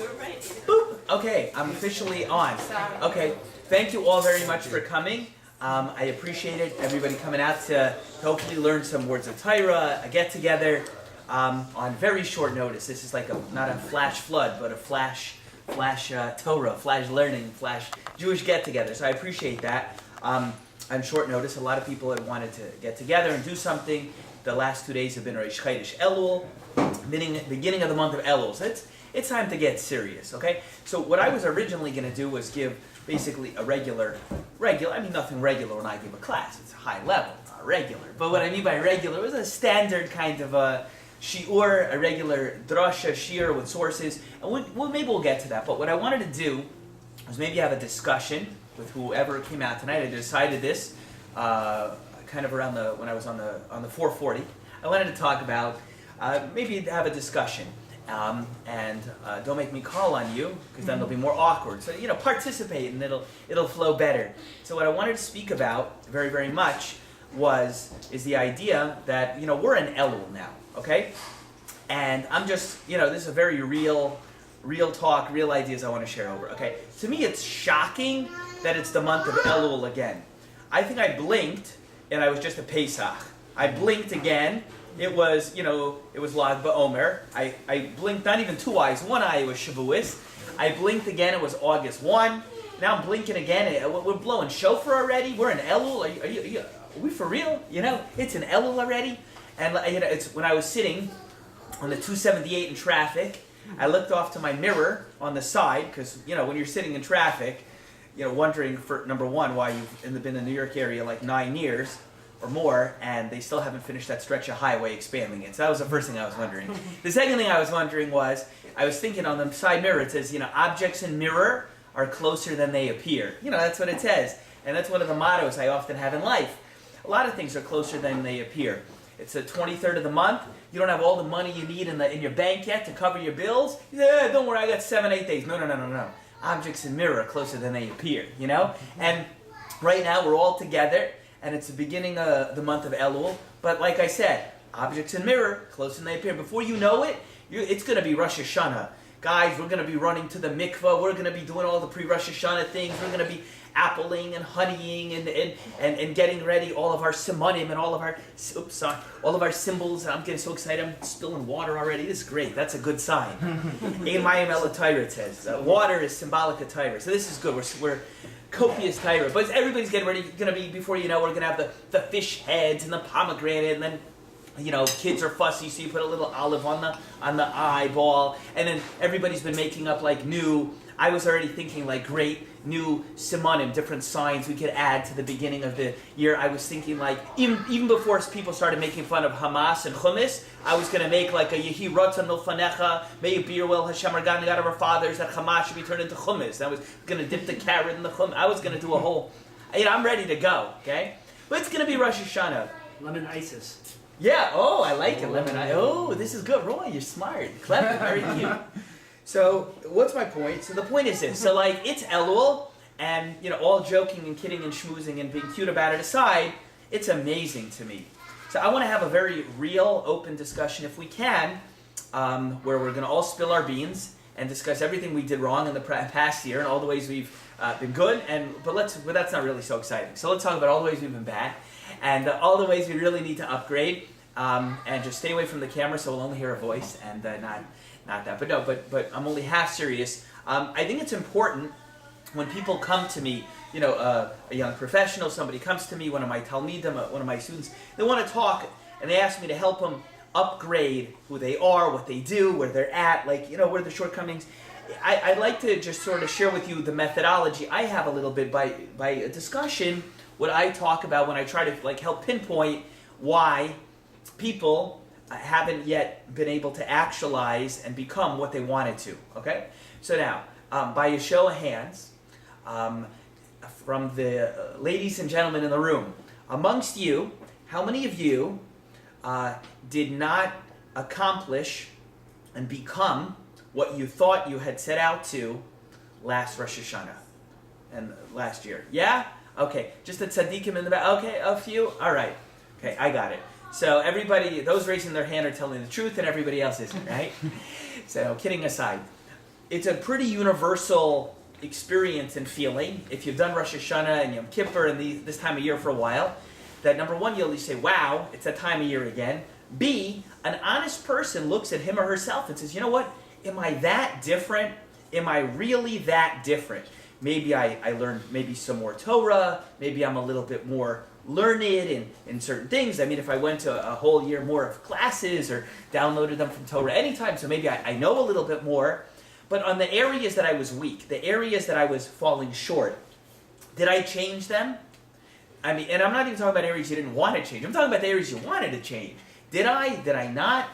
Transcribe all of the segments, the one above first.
Boop. Okay, I'm officially on. Okay, thank you all very much for coming. I appreciate it. Everybody coming out to hopefully learn some words of Torah, a get together on very short notice. This is like not a flash flood, but a flash Torah, flash learning, flash Jewish get together. So I appreciate that. On short notice, a lot of people have wanted to get together and do something. The last 2 days have been Rosh Chodesh Elul, beginning of the month of Elul. So it's time to get serious, okay? So what I was originally going to do was give basically a regular, I mean nothing regular when I give a class. It's a high level, not regular. But what I mean by regular was a standard kind of a shiur, a regular drasha, shiur with sources. And maybe we'll get to that. But what I wanted to do was maybe have a discussion with whoever came out tonight. I decided this kind of around when I was on the 440. I wanted to talk about maybe have a discussion. And don't make me call on you, because then it'll be more awkward. So, participate and it'll flow better. So what I wanted to speak about very, very much is the idea that, we're in Elul now, okay? And I'm just, this is a very real talk, real ideas I want to share over, okay? To me, it's shocking that it's the month of Elul again. I think I blinked, and I was just a Pesach. I blinked again. It was Lag BaOmer. I blinked not even two eyes. One eye was Shavuos. I blinked again. It was August 1. Now I'm blinking again. We're blowing shofar already. We're in Elul. Are we for real? It's in Elul already. And it's when I was sitting on the 278 in traffic. I looked off to my mirror on the side because when you're sitting in traffic, wondering for number one why you've been in the New York area like 9 years. Or more, and they still haven't finished that stretch of highway expanding it. So that was the first thing I was wondering. The second thing I was wondering was, I was thinking on the side mirror, it says, objects in mirror are closer than they appear. That's what it says. And that's one of the mottos I often have in life. A lot of things are closer than they appear. It's the 23rd of the month. You don't have all the money you need in your bank yet to cover your bills. You say, don't worry, I got 7-8 days. No. Objects in mirror are closer than they appear, And right now, we're all together. And it's the beginning of the month of Elul. But like I said, objects in mirror, closer than they appear. Before you know it, it's going to be Rosh Hashanah. Guys, we're going to be running to the mikvah. We're going to be doing all the pre-Rosh Hashanah things. We're going to be appling and honeying and getting ready all of our simanim and all of our symbols. I'm getting so excited. I'm spilling water already. This is great. That's a good sign. Ein mayim ela Torah, it says. Water is symbolic of Torah. So this is good. We're copious Torah. But everybody's getting ready. Going to be, before you know, we're going to have the fish heads and the pomegranate, and then kids are fussy, so you put a little olive on the eyeball, and then everybody's been making up I was already thinking great new simanim, different signs we could add to the beginning of the year. I was thinking even before people started making fun of Hamas and Hummus, I was going to make a Yehi Ratzon Milfanecha, may it be your will, Hashem our God and God of our fathers, that Hamas should be turned into Hummus. I was going to dip the carrot in the Hummus. I was going to do a whole, I'm ready to go, okay? But it's going to be Rosh Hashanah. Lemon Isis. Yeah, I like it, lemon ice. Oh, this is good. Roy, you're smart. Clever, very cute. So, what's my point? So the point is this. So it's Elul, and all joking and kidding and schmoozing and being cute about it aside, it's amazing to me. So I want to have a very real, open discussion, if we can, where we're going to all spill our beans and discuss everything we did wrong in the past year and all the ways we've been good. But that's not really so exciting. So let's talk about all the ways we've been bad and all the ways we really need to upgrade. And just stay away from the camera, so we'll only hear a voice and not that. But I'm only half serious. I think it's important when people come to me, a young professional, somebody comes to me, one of my talmidim, one of my students, they want to talk, and they ask me to help them upgrade who they are, what they do, where they're at, where are the shortcomings. I'd like to just sort of share with you the methodology I have a little bit by a discussion, what I talk about when I try to help pinpoint why people haven't yet been able to actualize and become what they wanted to, okay? So now, by a show of hands, from the ladies and gentlemen in the room, amongst you, how many of you did not accomplish and become what you thought you had set out to last Rosh Hashanah and last year? Yeah? Okay, just the tzaddikim in the back. Okay, a few? All right. Okay, I got it. So everybody, those raising their hand are telling the truth and everybody else isn't, right? So kidding aside. it's a pretty universal experience and feeling, if you've done Rosh Hashanah and Yom Kippur and this time of year for a while, that number one, you'll at least say, wow, it's that time of year again. B, an honest person looks at him or herself and says, you know what, am I that different? Am I really that different? Maybe I learned maybe some more Torah, maybe I'm a little bit more learned in certain things. I mean, if I went to a whole year more of classes or downloaded them from Torah anytime, so maybe I know a little bit more. But on the areas that I was weak, the areas that I was falling short, did I change them? I mean, and I'm not even talking about areas you didn't want to change. I'm talking about the areas you wanted to change. Did I? Did I not?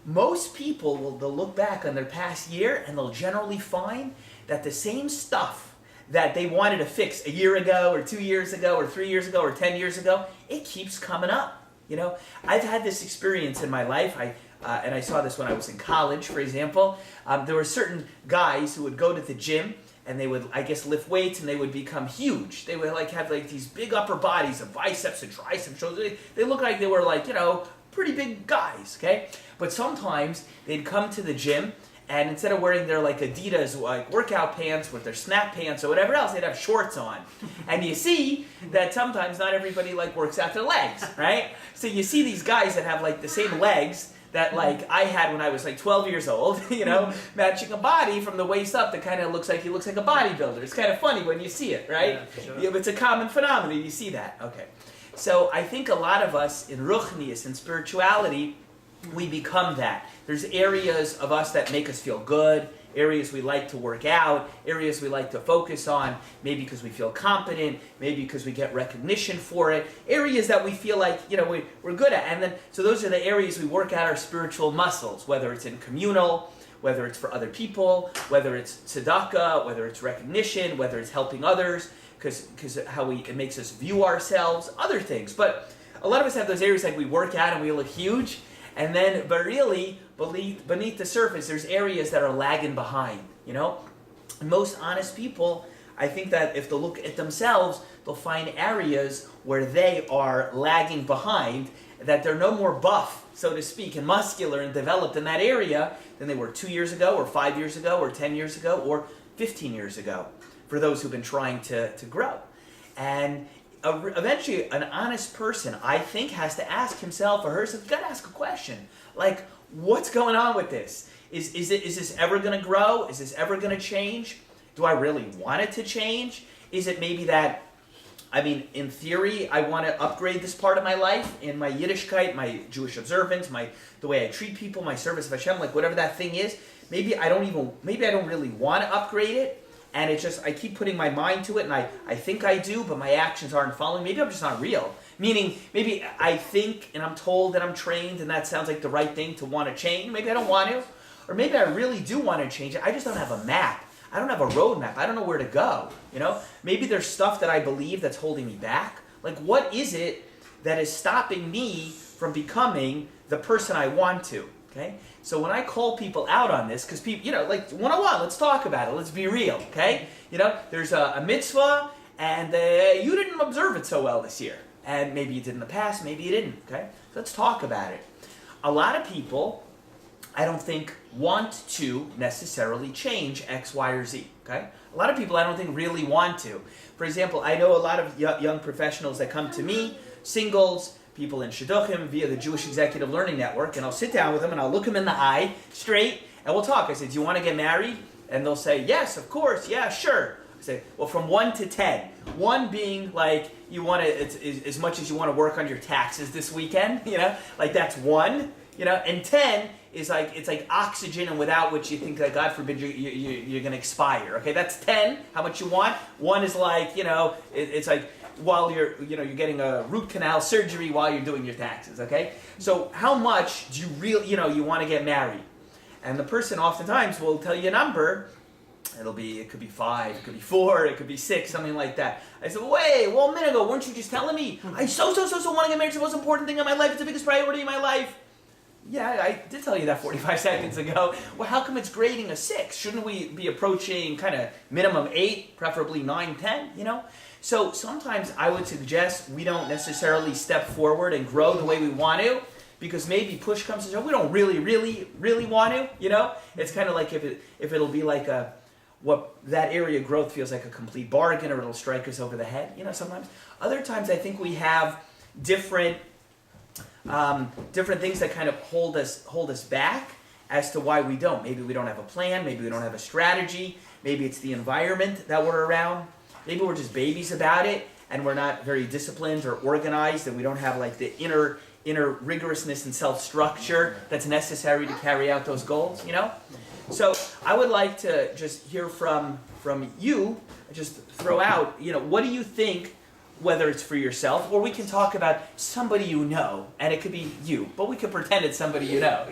Most people they'll look back on their past year and they'll generally find that the same stuff that they wanted to fix a year ago or 2 years ago or 3 years ago or 10 years ago, it keeps coming up. You know, I've had this experience in my life. And I saw this when I was in college, for example. There were certain guys who would go to the gym and they would, I guess, lift weights and they would become huge. They would have these big upper bodies of biceps and triceps. They looked like they were pretty big guys, okay? But sometimes they'd come to the gym and instead of wearing their Adidas workout pants with their snap pants or whatever else, they'd have shorts on. And you see that sometimes not everybody works out their legs, right? So you see these guys that have the same legs that I had when I was 12 years old, matching a body from the waist up that kind of looks like he looks like a bodybuilder. It's kind of funny when you see it, right? Yeah, sure. Yeah, it's a common phenomenon. You see that. Okay. So I think a lot of us in Ruchnius, in spirituality, we become that. There's areas of us that make us feel good, areas we like to work out, areas we like to focus on, maybe because we feel competent, maybe because we get recognition for it, areas that we feel we're good at. And then, so those are the areas we work out our spiritual muscles, whether it's in communal, whether it's for other people, whether it's tzedakah, whether it's recognition, whether it's helping others, because it makes us view ourselves, other things. But a lot of us have those areas we work out and we look huge, and then, but really, beneath the surface, there's areas that are lagging behind, Most honest people, I think that if they look at themselves, they'll find areas where they are lagging behind, that they're no more buff, so to speak, and muscular and developed in that area than they were 2 years ago, or 5 years ago, or 10 years ago, or 15 years ago, for those who've been trying to grow. And eventually, an honest person, I think, has to ask himself or herself, you've got to ask a question. What's going on with this? Is this ever going to grow? Is this ever going to change? Do I really want it to change? Is it maybe that, in theory, I want to upgrade this part of my life, in my Yiddishkeit, my Jewish observance, the way I treat people, my service of Hashem, whatever that thing is. Maybe I don't really want to upgrade it. And it's just, I keep putting my mind to it, and I think I do, but my actions aren't following. Maybe I'm just not real. Meaning, maybe I think, and I'm told that I'm trained, and that sounds like the right thing to want to change. Maybe I don't want to. Or maybe I really do want to change it. I just don't have a map. I don't have a roadmap. I don't know where to go. Maybe there's stuff that I believe that's holding me back. What is it that is stopping me from becoming the person I want to? Okay? So when I call people out on this, because people, 101, let's talk about it. Let's be real, okay? There's a mitzvah, and you didn't observe it so well this year. And maybe you did in the past, maybe you didn't, okay? So let's talk about it. A lot of people, I don't think, want to necessarily change X, Y, or Z, okay? A lot of people, I don't think, really want to. For example, I know a lot of young professionals that come to me, singles, people in Shidduchim via the Jewish Executive Learning Network, and I'll sit down with them and I'll look them in the eye straight and we'll talk. I say, do you want to get married? And they'll say, yes, of course, yeah, sure. I say, well, from 1 to 10. 1 being you want to, as much as you want to work on your taxes this weekend, that's 1, and 10 is it's like oxygen, and without which you think that, God forbid, you're going to expire. Okay, that's 10, how much you want. 1 is it's like, while you're getting a root canal surgery while you're doing your taxes, okay? So how much do you really, you want to get married? And the person oftentimes will tell you a number. It could be 5, it could be 4, it could be 6, something like that. I said, wait, well, a minute ago, weren't you just telling me? I so want to get married. It's the most important thing in my life. It's the biggest priority in my life. Yeah, I did tell you that 45 seconds ago. Well, how come it's grading a 6? Shouldn't we be approaching kind of minimum 8, preferably 9, 10, So sometimes I would suggest we don't necessarily step forward and grow the way we want to because maybe push comes to shove, we don't really want to, It's kind of like if it'll be like what that area of growth feels like a complete bargain, or it'll strike us over the head, sometimes. Other times I think we have different things that kind of hold us back as to why we don't. Maybe we don't have a plan, maybe we don't have a strategy, maybe it's the environment that we're around, maybe we're just babies about it, and we're not very disciplined or organized, and we don't have like the inner rigorousness and self-structure that's necessary to carry out those goals, So I would like to just hear from you, just throw out, what do you think, whether it's for yourself, or we can talk about somebody you know, and it could be you, but we could pretend it's somebody you know.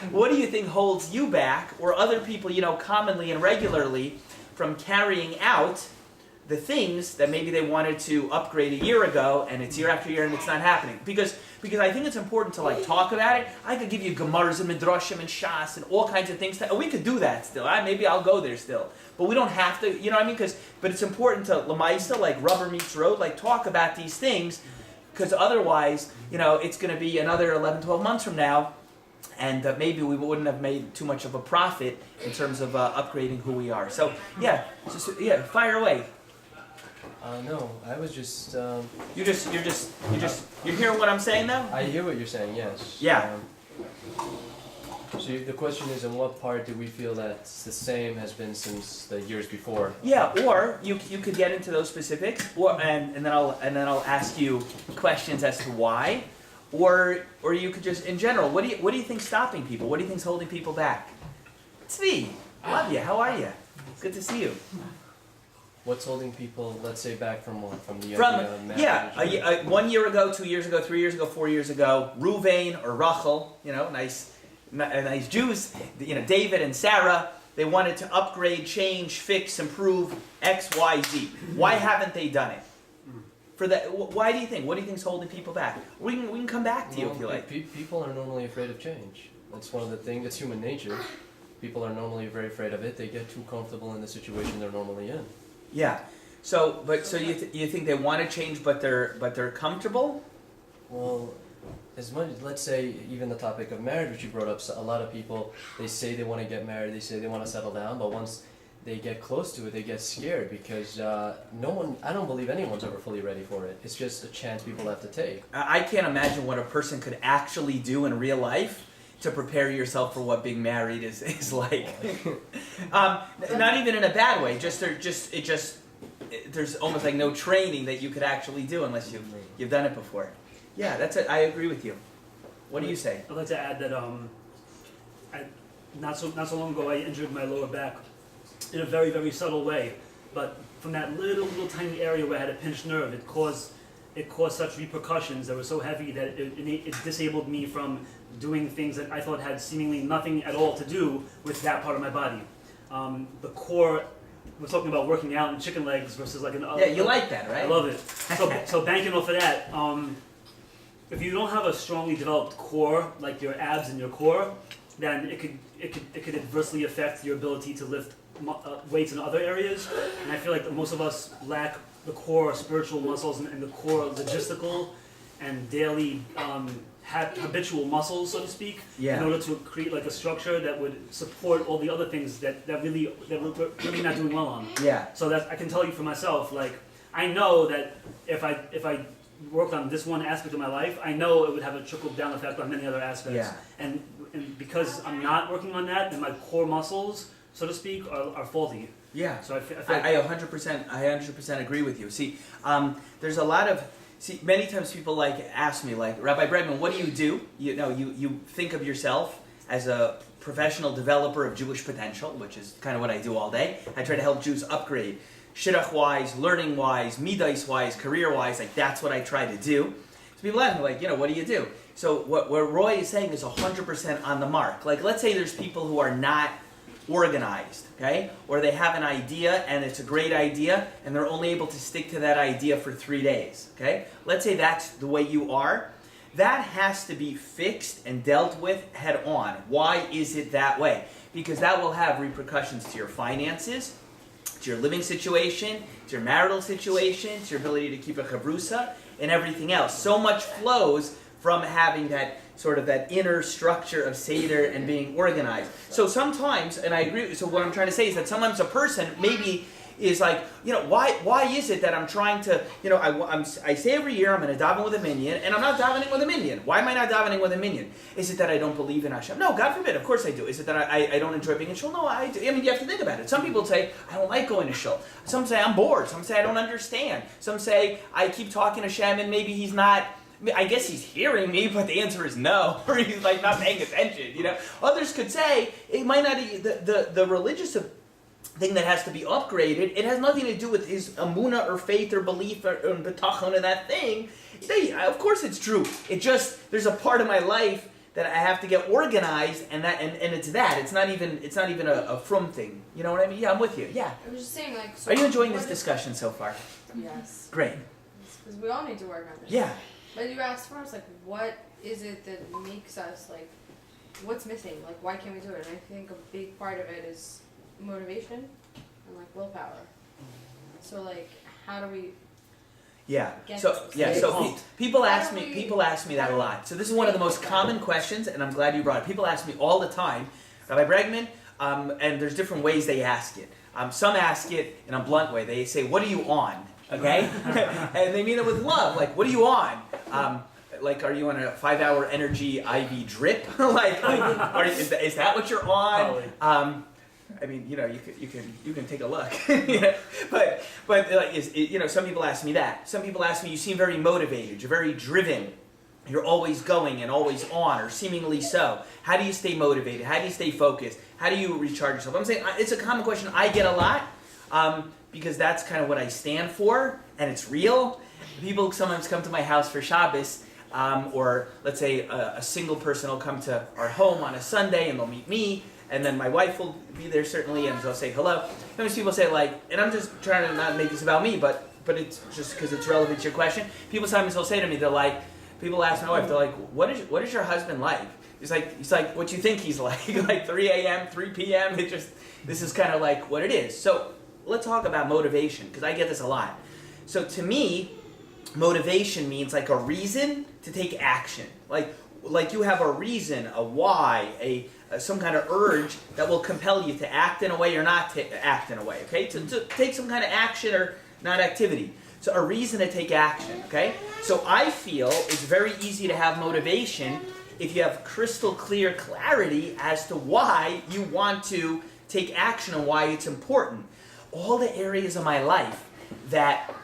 What do you think holds you back, or other people, commonly and regularly, from carrying out the things that maybe they wanted to upgrade a year ago, and it's year after year and it's not happening? Because I think it's important to talk about it. I could give you Gemaras and Midrashim and Shas and all kinds of things. We could do that still. Maybe I'll go there still. But we don't have to, but it's important to Lamaisa, like rubber meets road, talk about these things, because otherwise, it's going to be another 11, 12 months from now, and maybe we wouldn't have made too much of a profit in terms of upgrading who we are. So, fire away. No, I was just. You're hearing what I'm saying now? I hear what you're saying. Yes. Yeah. So the question is, in what part do we feel that's the same has been since the years before? Yeah, or you could get into those specifics, and then I'll ask you questions as to why, or you could just in general. What do you think's stopping people? What do you think's holding people back? Tzvi, love you. How are you? It's good to see you. What's holding people, let's say, back from what? From the idea of marriage? 1 year ago, 2 years ago, 3 years ago, 4 years ago, Ruvain or Rachel, nice Jews, David and Sarah, they wanted to upgrade, change, fix, improve X, Y, Z. Why haven't they done it? For that, why do you think? What do you think's holding people back? We can come back to you if you like. People are normally afraid of change. That's one of the things. It's human nature. People are normally very afraid of it. They get too comfortable in the situation they're normally in. Yeah. So you think they want to change, but they're comfortable? Well, as much, let's say, even the topic of marriage, which you brought up, a lot of people, they say they want to get married, they say they want to settle down, but once they get close to it, they get scared because I don't believe anyone's ever fully ready for it. It's just a chance people have to take. I can't imagine what a person could actually do in real life to prepare yourself for what being married is like. Not even in a bad way. There's almost like no training that you could actually do unless you've done it before. Yeah, that's it. I agree with you. What do you say? I'd like to add that not so long ago I injured my lower back in a very, very subtle way, but from that little tiny area where I had a pinched nerve, it caused such repercussions that were so heavy that it disabled me from doing things that I thought had seemingly nothing at all to do with that part of my body. The core, we're talking about working out and chicken legs versus like an... Yeah, you like that, right? I love it. So banking off of that, if you don't have a strongly developed core, like your abs and your core, then it could adversely affect your ability to lift weights in other areas. And I feel like most of us lack the core spiritual muscles and the core logistical and daily habitual muscles, so to speak, in order to create like a structure that would support all the other things that we're really not doing well on. Yeah. So that I can tell you for myself, like I know that if I worked on this one aspect of my life, I know it would have a trickle down effect on many other aspects. Yeah. And because I'm not working on that, then my core muscles, so to speak, are faulty. Yeah. So I feel I 100% agree with you. See, there's a lot of many times people ask me Rabbi Bregman, what do you do? You think of yourself as a professional developer of Jewish potential, which is kind of what I do all day. I try to help Jews upgrade shidduch-wise, learning-wise, midas-wise, career-wise. That's what I try to do. So people ask me, what do you do? So what Roy is saying is 100% on the mark. Let's say there's people who are not organized, okay? Or they have an idea and it's a great idea and they're only able to stick to that idea for 3 days, okay? Let's say that's the way you are. That has to be fixed and dealt with head on. Why is it that way? Because that will have repercussions to your finances, to your living situation, to your marital situation, to your ability to keep a chavrusa, and everything else. So much flows from having that sort of that inner structure of Seder and being organized. So sometimes, and I agree, so what I'm trying to say is that sometimes a person maybe is like, why is it that I'm trying to, I say every year I'm going to daven with a minyan, and I'm not davening with a minyan. Why am I not davening with a minyan? Is it that I don't believe in Hashem? No, God forbid, of course I do. Is it that I don't enjoy being in shul? No, I do. I mean, you have to think about it. Some people say, I don't like going to shul. Some say I'm bored. Some say I don't understand. Some say I keep talking to Hashem and maybe he's not, I guess he's hearing me, but the answer is no, or he's like not paying attention, Others could say, it might not, the religious thing that has to be upgraded, it has nothing to do with his amuna or faith or belief or betachon in that thing. Of course it's true. It just, there's a part of my life that I have to get organized, and it's that. It's not even a from thing. You know what I mean? Yeah, I'm with you. Yeah. I was just saying, like. So are you enjoying this discussion so far? Yes. Great. Because we all need to work on this. Yeah. But you asked first, like, what is it that makes us, like, what's missing? Like, why can't we do it? And I think a big part of it is motivation and, like, willpower. So, like, how do we... Yeah. Get So people How ask do me we- people ask me that a lot. So this is one of the most common questions, and I'm glad you brought it. People ask me all the time, Rabbi Bregman, and there's different ways they ask it. Some ask it in a blunt way. They say, "What are you on?" Okay, and they mean it with love. Like, "What are you on?" Like, are you on a 5-hour energy IV drip? Is that what you're on? I mean, you can take a look. But like, some people ask me that. Some people ask me, you seem very motivated. You're very driven. You're always going and always on, or seemingly so. How do you stay motivated? How do you stay focused? How do you recharge yourself? I'm saying it's a common question I get a lot because that's kind of what I stand for, and it's real. People sometimes come to my house for Shabbos, or let's say a single person will come to our home on a Sunday and they'll meet me. And then my wife will be there certainly, and they'll say hello. Sometimes people say and I'm just trying to not make this about me, but it's just because it's relevant to your question. People sometimes will say to me, people ask my wife, they're like, what is your husband like? He's like what you think he's like, like 3 a.m., 3 p.m. This is kind of like what it is. So let's talk about motivation, because I get this a lot. So to me, motivation means like a reason to take action. Like you have a reason, a why, some kind of urge that will compel you to act in a way or not to act in a way, okay? To take some kind of action or not activity. So a reason to take action, okay? So I feel it's very easy to have motivation if you have crystal clear clarity as to why you want to take action and why it's important. All the areas of my life that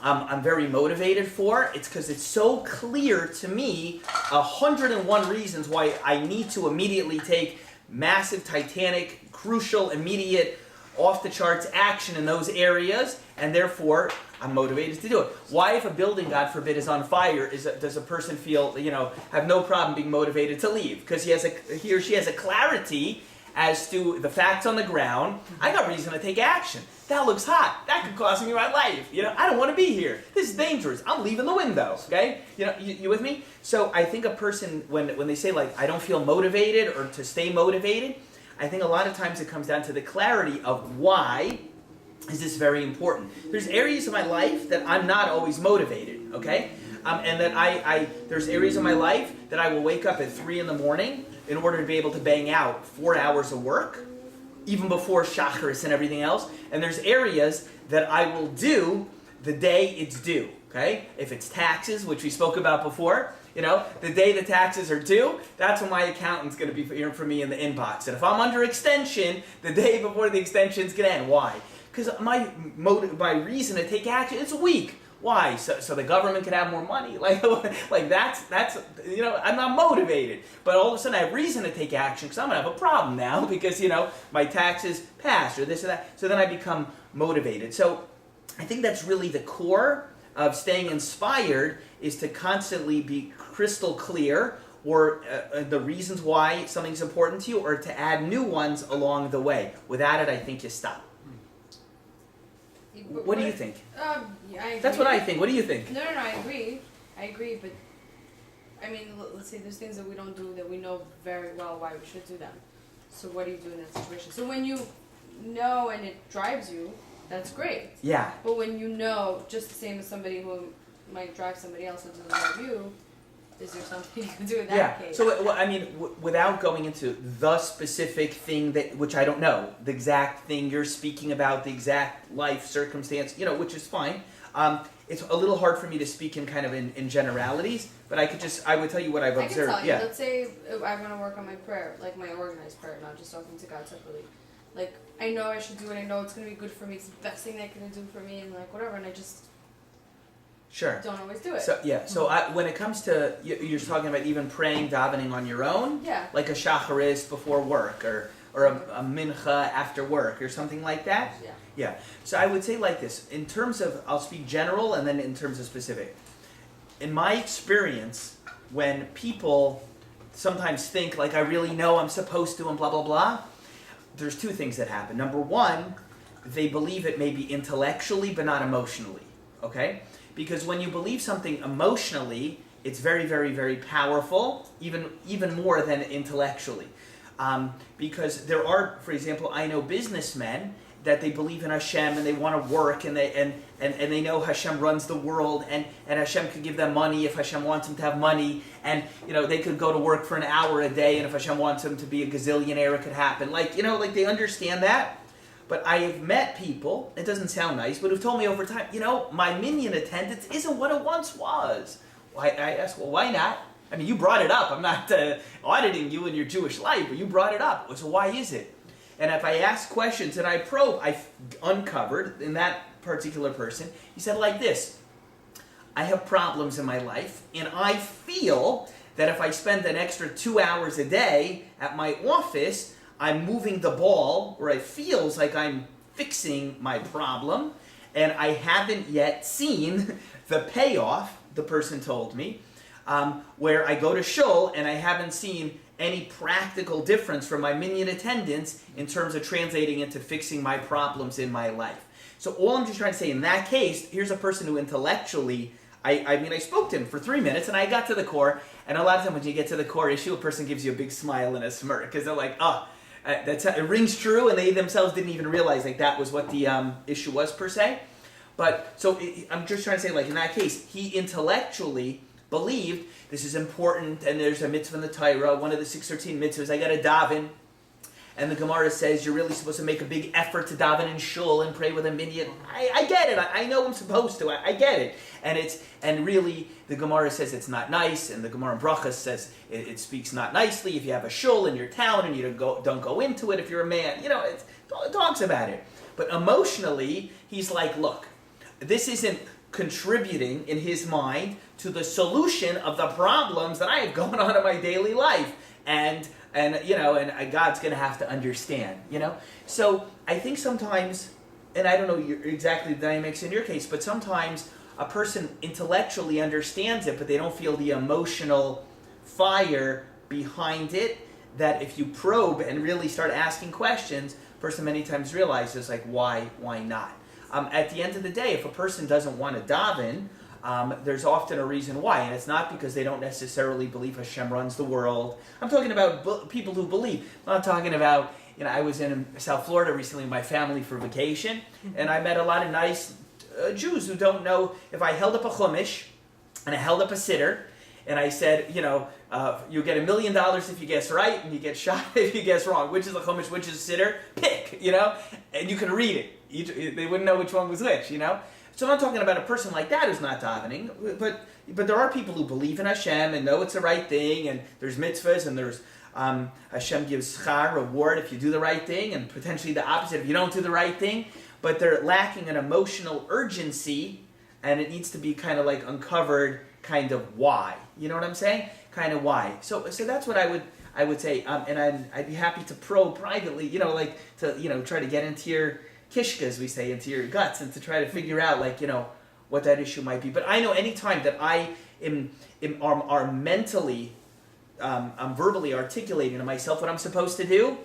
I'm very motivated for, it's because it's so clear to me 101 reasons why I need to immediately take massive, titanic, crucial, immediate, off-the-charts action in those areas, and therefore I'm motivated to do it. Why, if a building, God forbid, is on fire, does a person feel, have no problem being motivated to leave? Because he or she has a clarity as to the facts on the ground. I got reason to take action. That looks hot. That could cost me my life. I don't want to be here. This is dangerous. I'm leaving the window. Okay? You with me? So I think a person, when they say like, I don't feel motivated or to stay motivated, I think a lot of times it comes down to the clarity of why is this very important. There's areas of my life that I'm not always motivated. Okay? And that there's areas of my life that I will wake up at 3 in the morning in order to be able to bang out 4 hours of work, even before Shacharis and everything else. And there's areas that I will do the day it's due, okay? If it's taxes, which we spoke about before, the day the taxes are due, that's when my accountant's going to be here for me in the inbox. And if I'm under extension, the day before the extension's going to end. Why? Because my reason to take action, it's weak. Why? So the government can have more money? Like that's I'm not motivated. But all of a sudden I have reason to take action because I'm going to have a problem now because, my taxes passed or this or that. So then I become motivated. So I think that's really the core of staying inspired, is to constantly be crystal clear or the reasons why something's important to you, or to add new ones along the way. Without it, I think you stop. What do you think? Yeah, I agree. That's what I think. What do you think? No, I agree. But I mean, let's say there's things that we don't do that we know very well why we should do them. So what do you do in that situation? So when you know and it drives you, that's great. Yeah. But when you know, just the same as somebody who might drive somebody else and doesn't drive you, is there something you can do in that Yeah. case? So, well, I mean, without going into the specific thing that, which I don't know, the exact thing you're speaking about, the exact life circumstance, which is fine. It's a little hard for me to speak in kind of in generalities, but I would tell you what I've observed. I can tell you, Yeah. let's say I want to work on my prayer, like my organized prayer, not just talking to God separately. Like, I know I should do it, I know it's going to be good for me, it's the best thing they can do for me, and like whatever, and I just Sure. don't always do it. So yeah. So when it comes to you're talking about even praying, davening on your own, Yeah. like a shacharis before work, or a mincha after work, or something like that. Yeah. Yeah. So I would say like this, in terms of, I'll speak general and then in terms of specific. In my experience, when people sometimes think like I really know I'm supposed to and blah blah blah, there's two things that happen. Number one, they believe it maybe intellectually but not emotionally. Okay? Because when you believe something emotionally, it's very, very, very powerful, even more than intellectually. Because there are, for example, I know businessmen that they believe in Hashem and they want to work and they know Hashem runs the world and Hashem could give them money if Hashem wants them to have money, and they could go to work for an hour a day, and if Hashem wants them to be a gazillionaire it could happen. Like they understand that. But I have met people, it doesn't sound nice, but who've told me over time, my minyan attendance isn't what it once was. I ask, well, why not? I mean, you brought it up. I'm not auditing you in your Jewish life, but you brought it up. So why is it? And if I ask questions and I probe, I uncovered in that particular person, he said like this: I have problems in my life, and I feel that if I spend an extra 2 hours a day at my office, I'm moving the ball, or it feels like I'm fixing my problem, and I haven't yet seen the payoff, the person told me, where I go to shul and I haven't seen any practical difference from my minyan attendance in terms of translating into fixing my problems in my life. So all I'm just trying to say, in that case, here's a person who intellectually, I spoke to him for 3 minutes and I got to the core, and a lot of times when you get to the core issue, a person gives you a big smile and a smirk, because they're like, it rings true, and they themselves didn't even realize like that was what the issue was per se. But so I'm just trying to say, like in that case, he intellectually believed this is important, and there's a mitzvah in the Torah, one of the 613 mitzvahs. I got to daven, and the Gemara says you're really supposed to make a big effort to daven in shul and pray with a minyan. I get it. I know I'm supposed to. I get it. And really the Gemara says it's not nice, and the Gemara in Brachas says it speaks not nicely if you have a shul in your town and you don't go into it if you're a man. It talks about it. But emotionally, he's like, look, this isn't contributing in his mind to the solution of the problems that I have going on in my daily life, and God's going to have to understand, So I think sometimes, and I don't know exactly the dynamics in your case, but sometimes a person intellectually understands it, but they don't feel the emotional fire behind it, that if you probe and really start asking questions, a person many times realizes, like, why not? At the end of the day, if a person doesn't want to daven, there's often a reason why, and it's not because they don't necessarily believe Hashem runs the world. I'm talking about people who believe. I'm not talking about, I was in South Florida recently with my family for vacation, and I met a lot of nice Jews who don't know. If I held up a chumash, and I held up a siddur, and I said, you get $1 million if you guess right, and you get shot if you guess wrong. Which is the chumash, which is siddur? Pick, and you can read it. They wouldn't know which one was which, So I'm not talking about a person like that who's not davening, but there are people who believe in Hashem and know it's the right thing, and there's mitzvahs, and there's Hashem gives schar, reward, if you do the right thing, and potentially the opposite if you don't do the right thing, but they're lacking an emotional urgency, and it needs to be kind of like uncovered, kind of why. You know what I'm saying? Kind of why. So that's what I would say, and I'd be happy to probe privately, try to get into your kishka, as we say, into your guts, and to try to figure out, what that issue might be. But I know any time that I are mentally, I'm verbally articulating to myself what I'm supposed to do,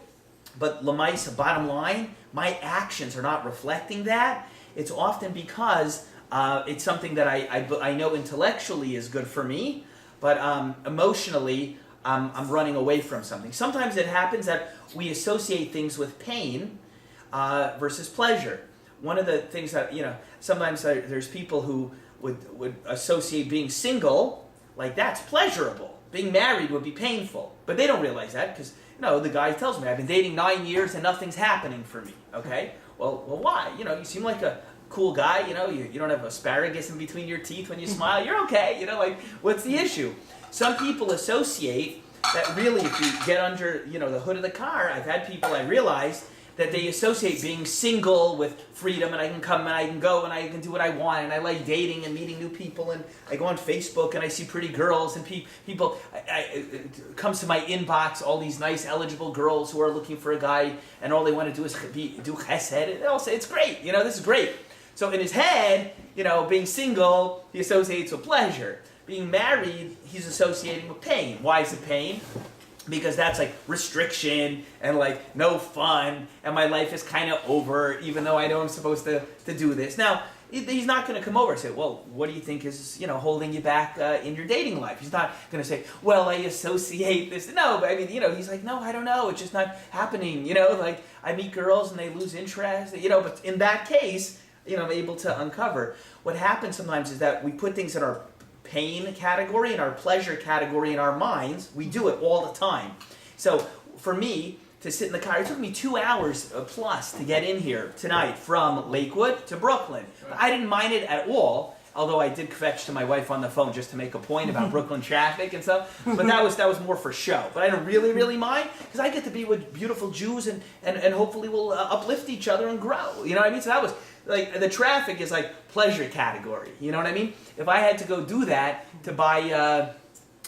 but lamaisa, bottom line, my actions are not reflecting that, it's often because it's something that I know intellectually is good for me, but emotionally, I'm running away from something. Sometimes it happens that we associate things with pain, versus pleasure. One of the things that, sometimes there's people who would associate being single, like that's pleasurable. Being married would be painful. But they don't realize that because, the guy tells me, I've been dating 9 years and nothing's happening for me, okay? Well, why? You seem like a cool guy, you don't have asparagus in between your teeth when you smile, you're okay, what's the issue? Some people associate that really if you get under, the hood of the car, I've had people, I realize, that they associate being single with freedom, and I can come and I can go and I can do what I want, and I like dating and meeting new people, and I go on Facebook and I see pretty girls and people, it comes to my inbox, all these nice eligible girls who are looking for a guy, and all they want to do is do chesed, and they'll say, it's great, this is great. So in his head, being single, he associates with pleasure. Being married, he's associating with pain. Why is it pain? Because that's like restriction and like no fun, and my life is kind of over, even though I know I'm supposed to do this. Now, he's not going to come over and say, well, what do you think is, holding you back in your dating life? He's not going to say, well, I associate this. No, but I mean, he's like, no, I don't know. It's just not happening. Like I meet girls and they lose interest, but in that case, I'm able to uncover. What happens sometimes is that we put things in our pain category and our pleasure category in our minds. We do it all the time. So for me to sit in the car, it took me 2 hours plus to get in here tonight from Lakewood to Brooklyn. I didn't mind it at all, although I did kvetch to my wife on the phone just to make a point about Brooklyn traffic and stuff. But that was more for show. But I don't really mind because I get to be with beautiful Jews and hopefully we'll uplift each other and grow. You know what I mean? So that was like the traffic is like pleasure category. You know what I mean? If I had to go do that to buy,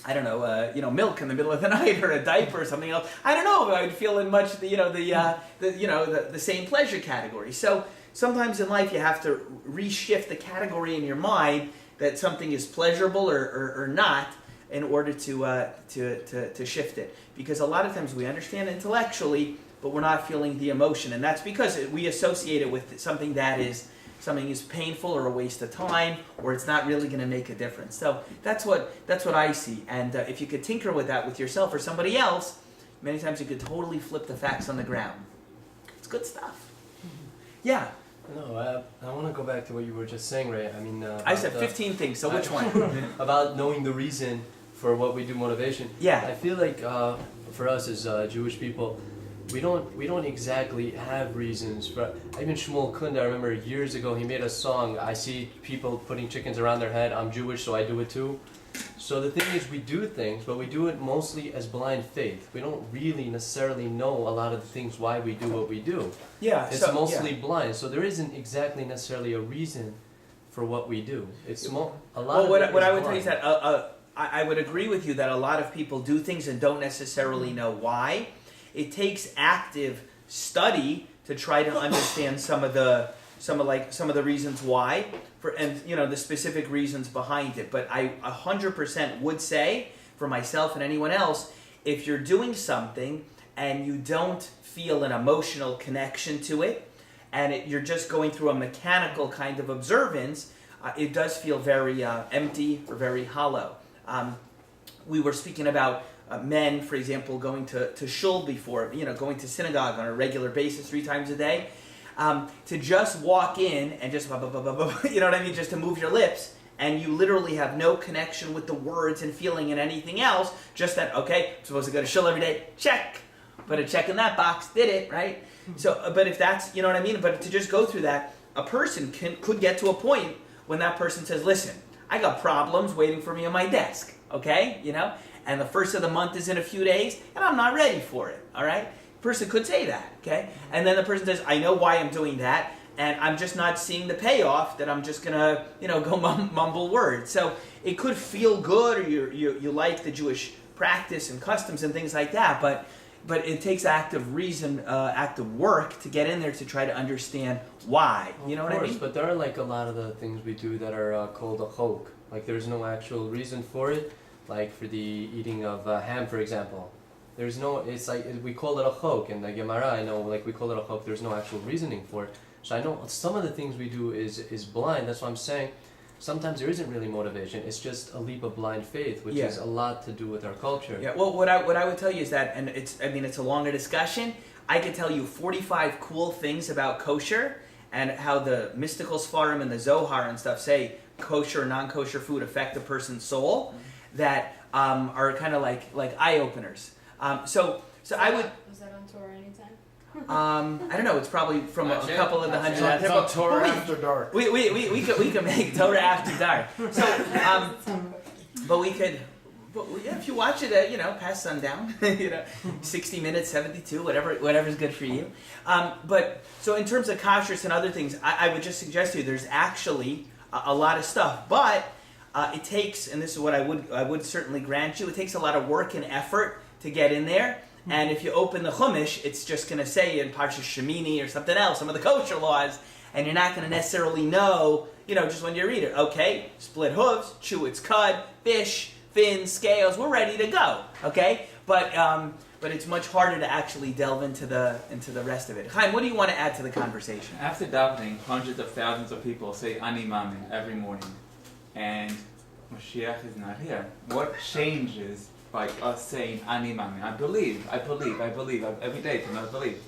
milk in the middle of the night or a diaper or something else, I don't know if I would feel in much the same pleasure category. So sometimes in life you have to reshift the category in your mind that something is pleasurable or not in order to shift it. Because a lot of times we understand intellectually, but we're not feeling the emotion, and that's because we associate it with something that is painful or a waste of time, or it's not really going to make a difference. So that's what I see. And if you could tinker with that with yourself or somebody else, many times you could totally flip the facts on the ground. It's good stuff. Yeah. No, I want to go back to what you were just saying, Ray. I mean, I said 15 things. So which one? About knowing the reason for what we do, motivation. Yeah. I feel like for us as Jewish people, we don't exactly have reasons for. Even Shmuel Kunda, I remember years ago, he made a song. I see people putting chickens around their head. I'm Jewish, so I do it too. So the thing is, we do things, but we do it mostly as blind faith. We don't really necessarily know a lot of the things why we do what we do. Yeah. It's mostly blind. So there isn't exactly necessarily a reason for what we do. It's a lot. Well, of what it I would blind. tell you is that I would agree with you that a lot of people do things and don't necessarily know why. It takes active study to try to understand some of the reasons why, and the specific reasons behind it. But I 100% would say for myself and anyone else, if you're doing something and you don't feel an emotional connection to it, and you're just going through a mechanical kind of observance, it does feel very empty or very hollow. We were speaking about men, for example, going to shul before, going to synagogue on a regular basis 3 times a day, to just walk in and just, just to move your lips, and you literally have no connection with the words and feeling and anything else, just that, okay, I'm supposed to go to shul every day, check, put a check in that box, did it, right? So, but if that's, but to just go through that, a person could get to a point when that person says, listen, I got problems waiting for me on my desk, okay, and the first of the month is in a few days, and I'm not ready for it, all right? The person could say that, okay? And then the person says, I know why I'm doing that, and I'm just not seeing the payoff, that I'm just going to, go mumble words. So it could feel good, or you like the Jewish practice and customs and things like that, but it takes active work to get in there to try to understand why. You know what I mean? But there are like a lot of the things we do that are called a chok. Like there's no actual reason for it. Like for the eating of ham, for example, it's like we call it a chok. In the Gemara, I know, like we call it a chok. There's no actual reasoning for it. So I know some of the things we do is blind. That's why I'm saying sometimes there isn't really motivation. It's just a leap of blind faith, which is a lot to do with our culture. Yeah. Well, what I would tell you is that, and it's a longer discussion. I could tell you 45 cool things about kosher and how the mystical Sfarim and the Zohar and stuff say kosher and non-kosher food affect a person's soul. that are kind of like eye openers. So I would. Was that on Torah anytime? I don't know. It's probably from a couple of the hundred out It's there. on Torah but after dark. we could make Torah after dark. So but we could. But yeah, if you watch it, past sundown, 60 minutes, 72, whatever's good for you. But so in terms of kashrus and other things, I would just suggest to you there's actually a lot of stuff, but it takes, and this is what I would certainly grant you, it takes a lot of work and effort to get in there. And if you open the Chumash, it's just going to say in Parshas Shemini or something else, some of the kosher laws, and you're not going to necessarily know, just when you read it. Okay, split hooves, chew its cud, fish, fins, scales, we're ready to go. Okay, but it's much harder to actually delve into the rest of it. Chaim, what do you want to add to the conversation? After davening, hundreds of thousands of people say Ani Mamin every morning, and Mashiach is not here. What changes by us saying Ani Mamin? I believe, every day to not believe.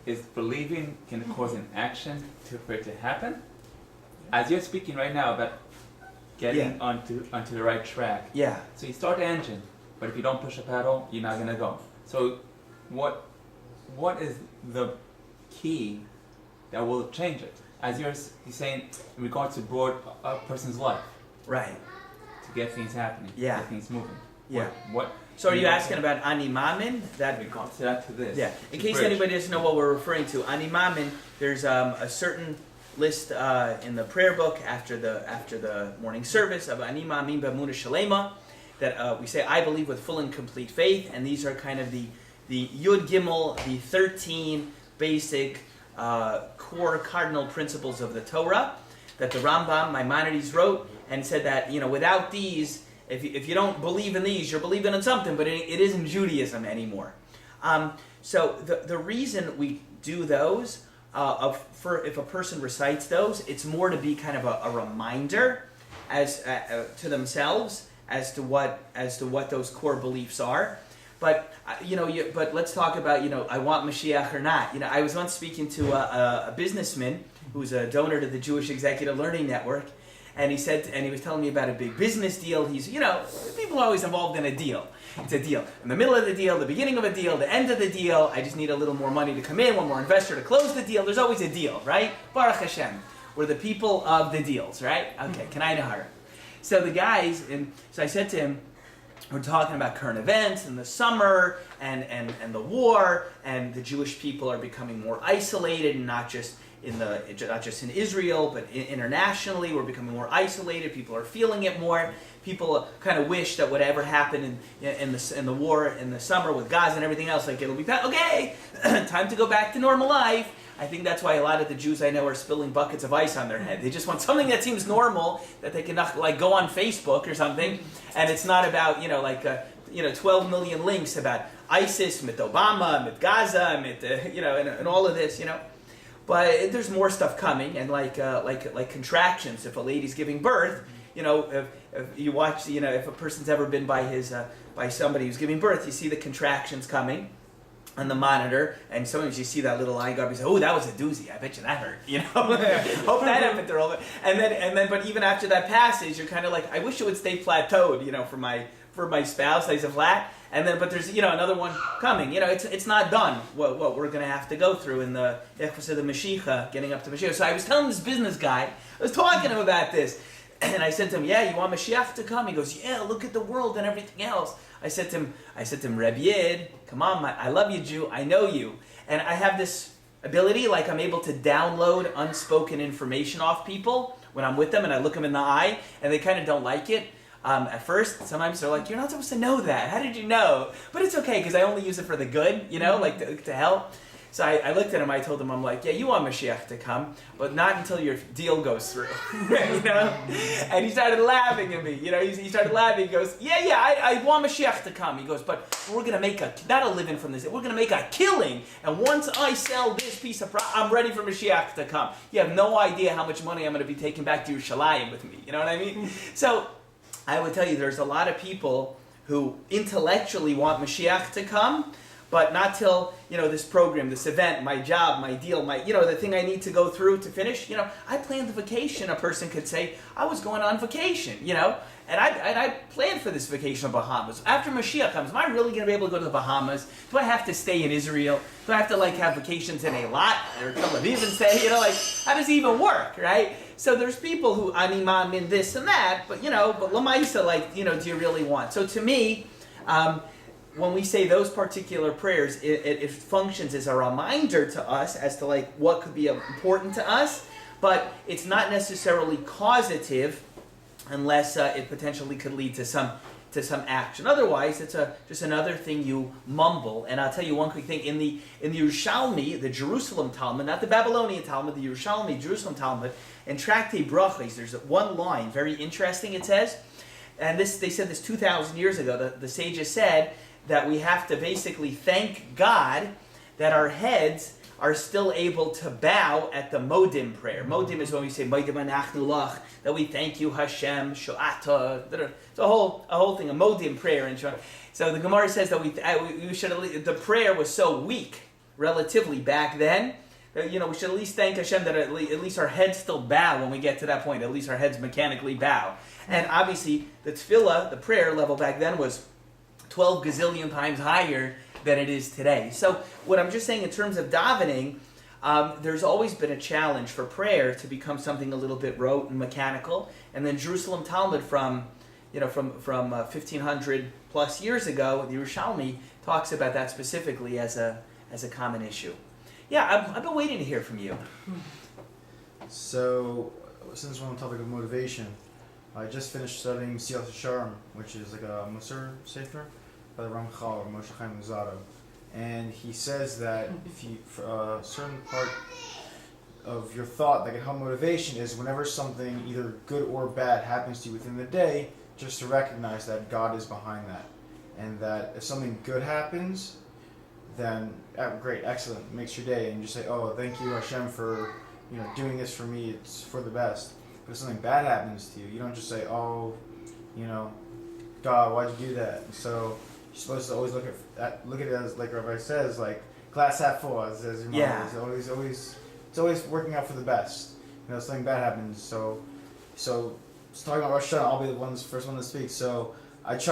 Is believing can cause an action for it to happen? As you're speaking right now about getting onto the right track. Yeah. So you start the engine, but if you don't push a pedal, you're not gonna go. So what is the key that will change it? As you're saying, in regards to broad a person's life, Right. to get things happening, Yeah. get things moving. Yeah. What? So are you asking about Ani Mamin? In regards to that, to this. Yeah. In to case bridge. anybody doesn't know what we're referring to, Ani Mamin, there's a certain list in the prayer book after the morning service of Ani Mamin B'Emunah Shalema that we say, I believe with full and complete faith, and these are kind of the Yud Gimel, the 13 basic core cardinal principles of the Torah that the Rambam Maimonides wrote and said that without these, if you don't believe in these, you're believing in something, but it isn't Judaism anymore. So the reason we do those, if a person recites those, it's more to be kind of a reminder as to themselves as to what those core beliefs are. But but let's talk about I want Mashiach or not. I was once speaking to a businessman who's a donor to the Jewish Executive Learning Network, and he was telling me about a big business deal. He's people are always involved in a deal. It's a deal. In the middle of the deal, the beginning of a deal, the end of the deal. I just need a little more money to come in, one more investor to close the deal. There's always a deal, right? Baruch Hashem. We're the people of the deals, right? Okay, Kanai Nahara. So the guys, so I said to him, we're talking about current events in the summer and the war, and the Jewish people are becoming more isolated, and not just in Israel, but internationally. We're becoming more isolated. People are feeling it more. People kind of wish that whatever happened in the war in the summer with Gaza and everything else, it'll be okay. Time to go back to normal life. I think that's why a lot of the Jews I know are spilling buckets of ice on their head. They just want something that seems normal, that they can go on Facebook or something, and it's not about 12 million links about ISIS, mit Obama, mit Gaza, mit and all of this, But there's more stuff coming, and like contractions. If a lady's giving birth, if you watch, if a person's ever been by somebody who's giving birth, you see the contractions coming on the monitor, and sometimes you see that little line guard. You say, "Oh, that was a doozy. I bet you that hurt." Hope that happened there all. And then, but even after that passes, you're kind of like, "I wish it would stay plateaued." For my spouse, stays a flat. And then, but there's another one coming. It's not done. What we're going to have to go through in the Echvas of the Mashiach, getting up to Mashiach. So I was telling this business guy, I was talking to him about this, and I said to him, "Yeah, you want Mashiach to come?" He goes, "Yeah, look at the world and everything else." I said to him, Rabbi Yid, come on, I love you, Jew, I know you. And I have this ability, I'm able to download unspoken information off people when I'm with them, and I look them in the eye, and they kind of don't like it. At first, sometimes they're like, "You're not supposed to know that. How did you know?" But it's okay, because I only use it for the good, to help. So I looked at him, I told him, I'm like, "Yeah, you want Mashiach to come, but not until your deal goes through." And he started laughing at me. He started laughing. He goes, "Yeah, I want Mashiach to come." He goes, "But we're going to make not a living from this, we're going to make a killing. And once I sell this piece of property, I'm ready for Mashiach to come." You have no idea how much money I'm going to be taking back to Yerushalayim with me. You know what I mean? So I would tell you, there's a lot of people who intellectually want Mashiach to come, but not till, this program, this event, my job, my deal, the thing I need to go through to finish. I planned the vacation. A person could say, I was going on vacation, and I planned for this vacation in Bahamas. After Mashiach comes, am I really going to be able to go to the Bahamas? Do I have to stay in Israel? Do I have to have vacations in Eilat or Tel Aviv and stay? How does it even work, right? So there's people who animam in this and that, but but Lamaisa, do you really want? So to me, when we say those particular prayers, it functions as a reminder to us as to what could be important to us, but it's not necessarily causative unless it potentially could lead to some action. Otherwise, it's just another thing you mumble. And I'll tell you one quick thing: in the Yerushalmi, the Jerusalem Talmud, not the Babylonian Talmud, the Yerushalmi Jerusalem Talmud, in Tractate Brachos, there's one line very interesting. It says, and they said this 2,000 years ago. The sages said that we have to basically thank God that our heads are still able to bow at the Modim prayer. Modim is when we say Modim anachnu lach, that we thank you Hashem, Sho'ata. It's a whole thing, a Modim prayer. And so the Gemara says that we should. The prayer was so weak, relatively back then, that we should at least thank Hashem that at least our heads still bow when we get to that point. At least our heads mechanically bow. And obviously, the tefillah, the prayer level back then was 12 gazillion times higher than it is today. So what I'm just saying in terms of davening, there's always been a challenge for prayer to become something a little bit rote and mechanical. And then Jerusalem Talmud from 1500 plus years ago, the Yerushalmi talks about that specifically as a common issue. Yeah, I've been waiting to hear from you. So, since we're on the topic of motivation, I just finished studying Siyat Sharm, which is like a Musar Sefer by the Ramchal or Moshe Chaim Luzzatto. And he says that if you, for a certain part of your thought that can help motivation is whenever something either good or bad happens to you within the day, just to recognize that God is behind that. And that if something good happens, then great, excellent, makes your day. And you just say, oh, thank you Hashem for doing this for me, it's for the best. But if something bad happens to you, you don't just say, oh, God, why'd you do that? And so you're supposed to always look at it as, like Rabbi says, like glass half full, as your mom is. It's always working out for the best. Something bad happens. So talking about Rosh Hashanah, I'll be the first one to speak. So last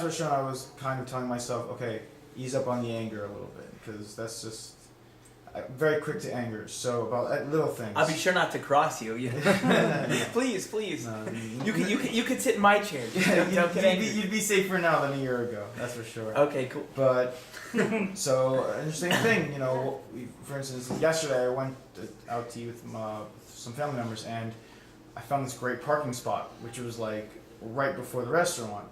Rosh Hashanah, I was kind of telling myself, okay, ease up on the anger a little bit, because that's just very quick to anger. So about little things. I'll be sure not to cross you. Please. No, you could sit in my chair. You'd be safer now than a year ago. That's for sure. Okay, cool. But so interesting thing, for instance, yesterday I went out to eat with some family members, and I found this great parking spot, which was like right before the restaurant,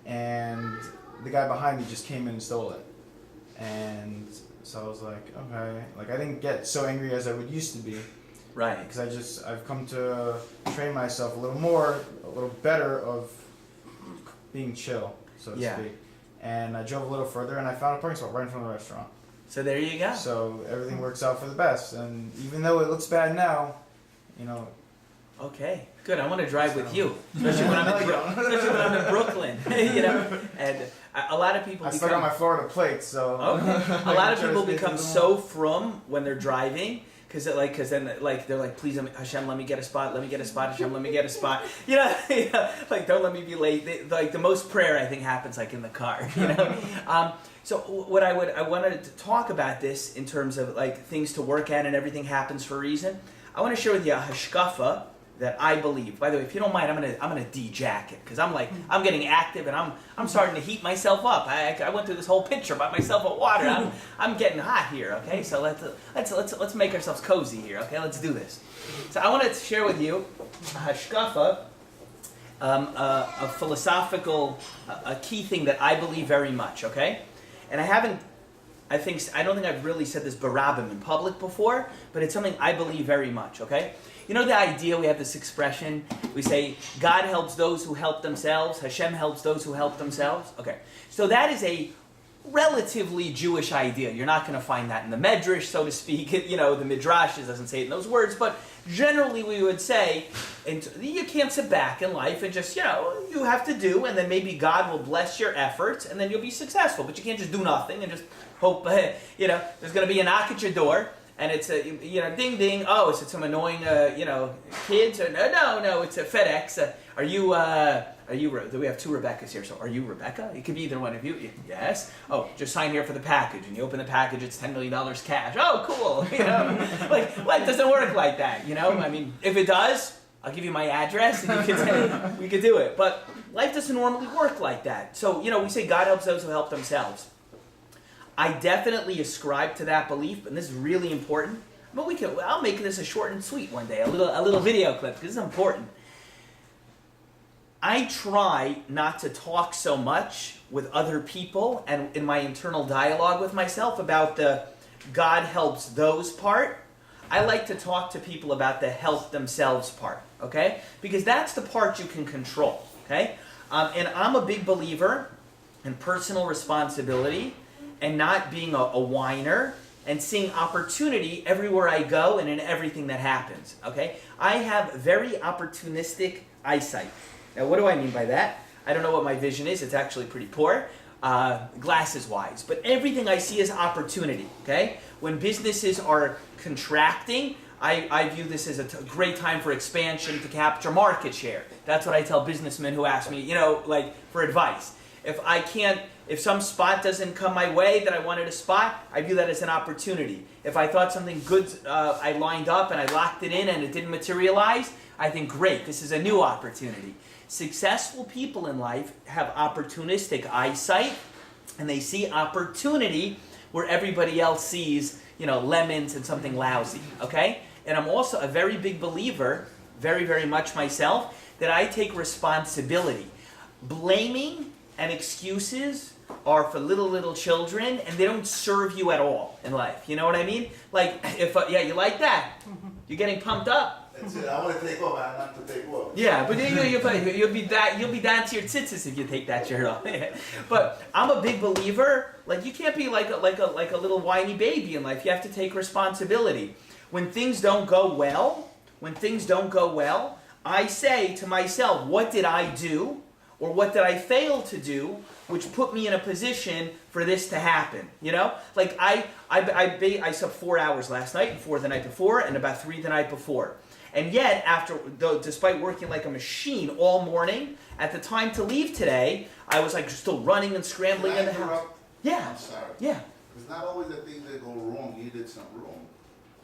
and the guy behind me just came in and stole it. And so I was like, okay, I didn't get so angry as I would used to be. Right. Because I've come to train myself a little better of being chill, so to speak. And I drove a little further, and I found a parking spot right in front of the restaurant. So there you go. So everything works out for the best. And even though it looks bad now, Okay, good. I want to drive with you, especially when I'm in Brooklyn. And a lot of people. I still got my Florida plate, so. Okay. A lot of people become so frum when they're driving, because they're like, please Hashem, let me get a spot. Hashem, let me get a spot. Don't let me be late. The most prayer I think happens in the car. So what I wanted to talk about this in terms of things to work at and everything happens for a reason. I want to share with you a hashkafa that I believe. By the way, if you don't mind, I'm gonna de-jack it, because I'm getting active and I'm starting to heat myself up. I went through this whole pitcher by myself of water. I'm getting hot here. Okay, so let's make ourselves cozy here. Okay, let's do this. So I want to share with you a hashkafa, a philosophical, a key thing that I believe very much. Okay, and I don't think I've really said this barabim in public before, but it's something I believe very much. Okay. The idea, we have this expression, we say, God helps those who help themselves, Hashem helps those who help themselves. Okay, so that is a relatively Jewish idea. You're not going to find that in the Medrash, so to speak. You know, the Midrash doesn't say it in those words, but generally we would say, and you can't sit back in life and just, you have to do, and then maybe God will bless your efforts, and then you'll be successful. But you can't just do nothing and just hope, there's going to be a knock at your door, and it's a, ding ding, oh, is it some annoying, kids? Or, no, it's a FedEx. Do we have two Rebeccas here? So are you Rebecca? It could be either one of you. Yes. Oh, just sign here for the package. And you open the package, it's $10 million cash. Oh, cool. Like, life doesn't work like that, I mean, if it does, I'll give you my address and we could do it. But life doesn't normally work like that. So, we say God helps those who help themselves. I definitely ascribe to that belief, and this is really important. But I'll make this a short and sweet one day, a little video clip, because it's important. I try not to talk so much with other people and in my internal dialogue with myself about the God helps those part. I like to talk to people about the help themselves part, okay? Because that's the part you can control, okay? And I'm a big believer in personal responsibility and not being a whiner and seeing opportunity everywhere I go and in everything that happens, okay? I have very opportunistic eyesight. Now, what do I mean by that? I don't know what my vision is. It's actually pretty poor, glasses-wise. But everything I see is opportunity, okay? When businesses are contracting, I view this as a great time for expansion to capture market share. That's what I tell businessmen who ask me, for advice. If some spot doesn't come my way that I wanted to spot, I view that as an opportunity. If I thought something good I lined up and I locked it in and it didn't materialize, I think, great, this is a new opportunity. Successful people in life have opportunistic eyesight, and they see opportunity where everybody else sees, lemons and something lousy, okay? And I'm also a very big believer, very, very much myself, that I take responsibility. Blaming and excuses are for little children, and they don't serve you at all in life. You know what I mean? Like, if, you like that? You're getting pumped up. That's it. I want to take off. I not to take off. Yeah, but you'll be down to your tzitzis if you take that shirt off. But I'm a big believer. Like, you can't be like a little whiny baby in life. You have to take responsibility. When things don't go well, I say to myself, what did I do, or what did I fail to do, which put me in a position for this to happen? Like I slept 4 hours last night, and 4 the night before, and about 3 the night before. And yet, despite working like a machine all morning, at the time to leave today, I was still running and scrambling in the house. Yeah. I'm sorry. Yeah. It's not always the things that go wrong. You did something wrong.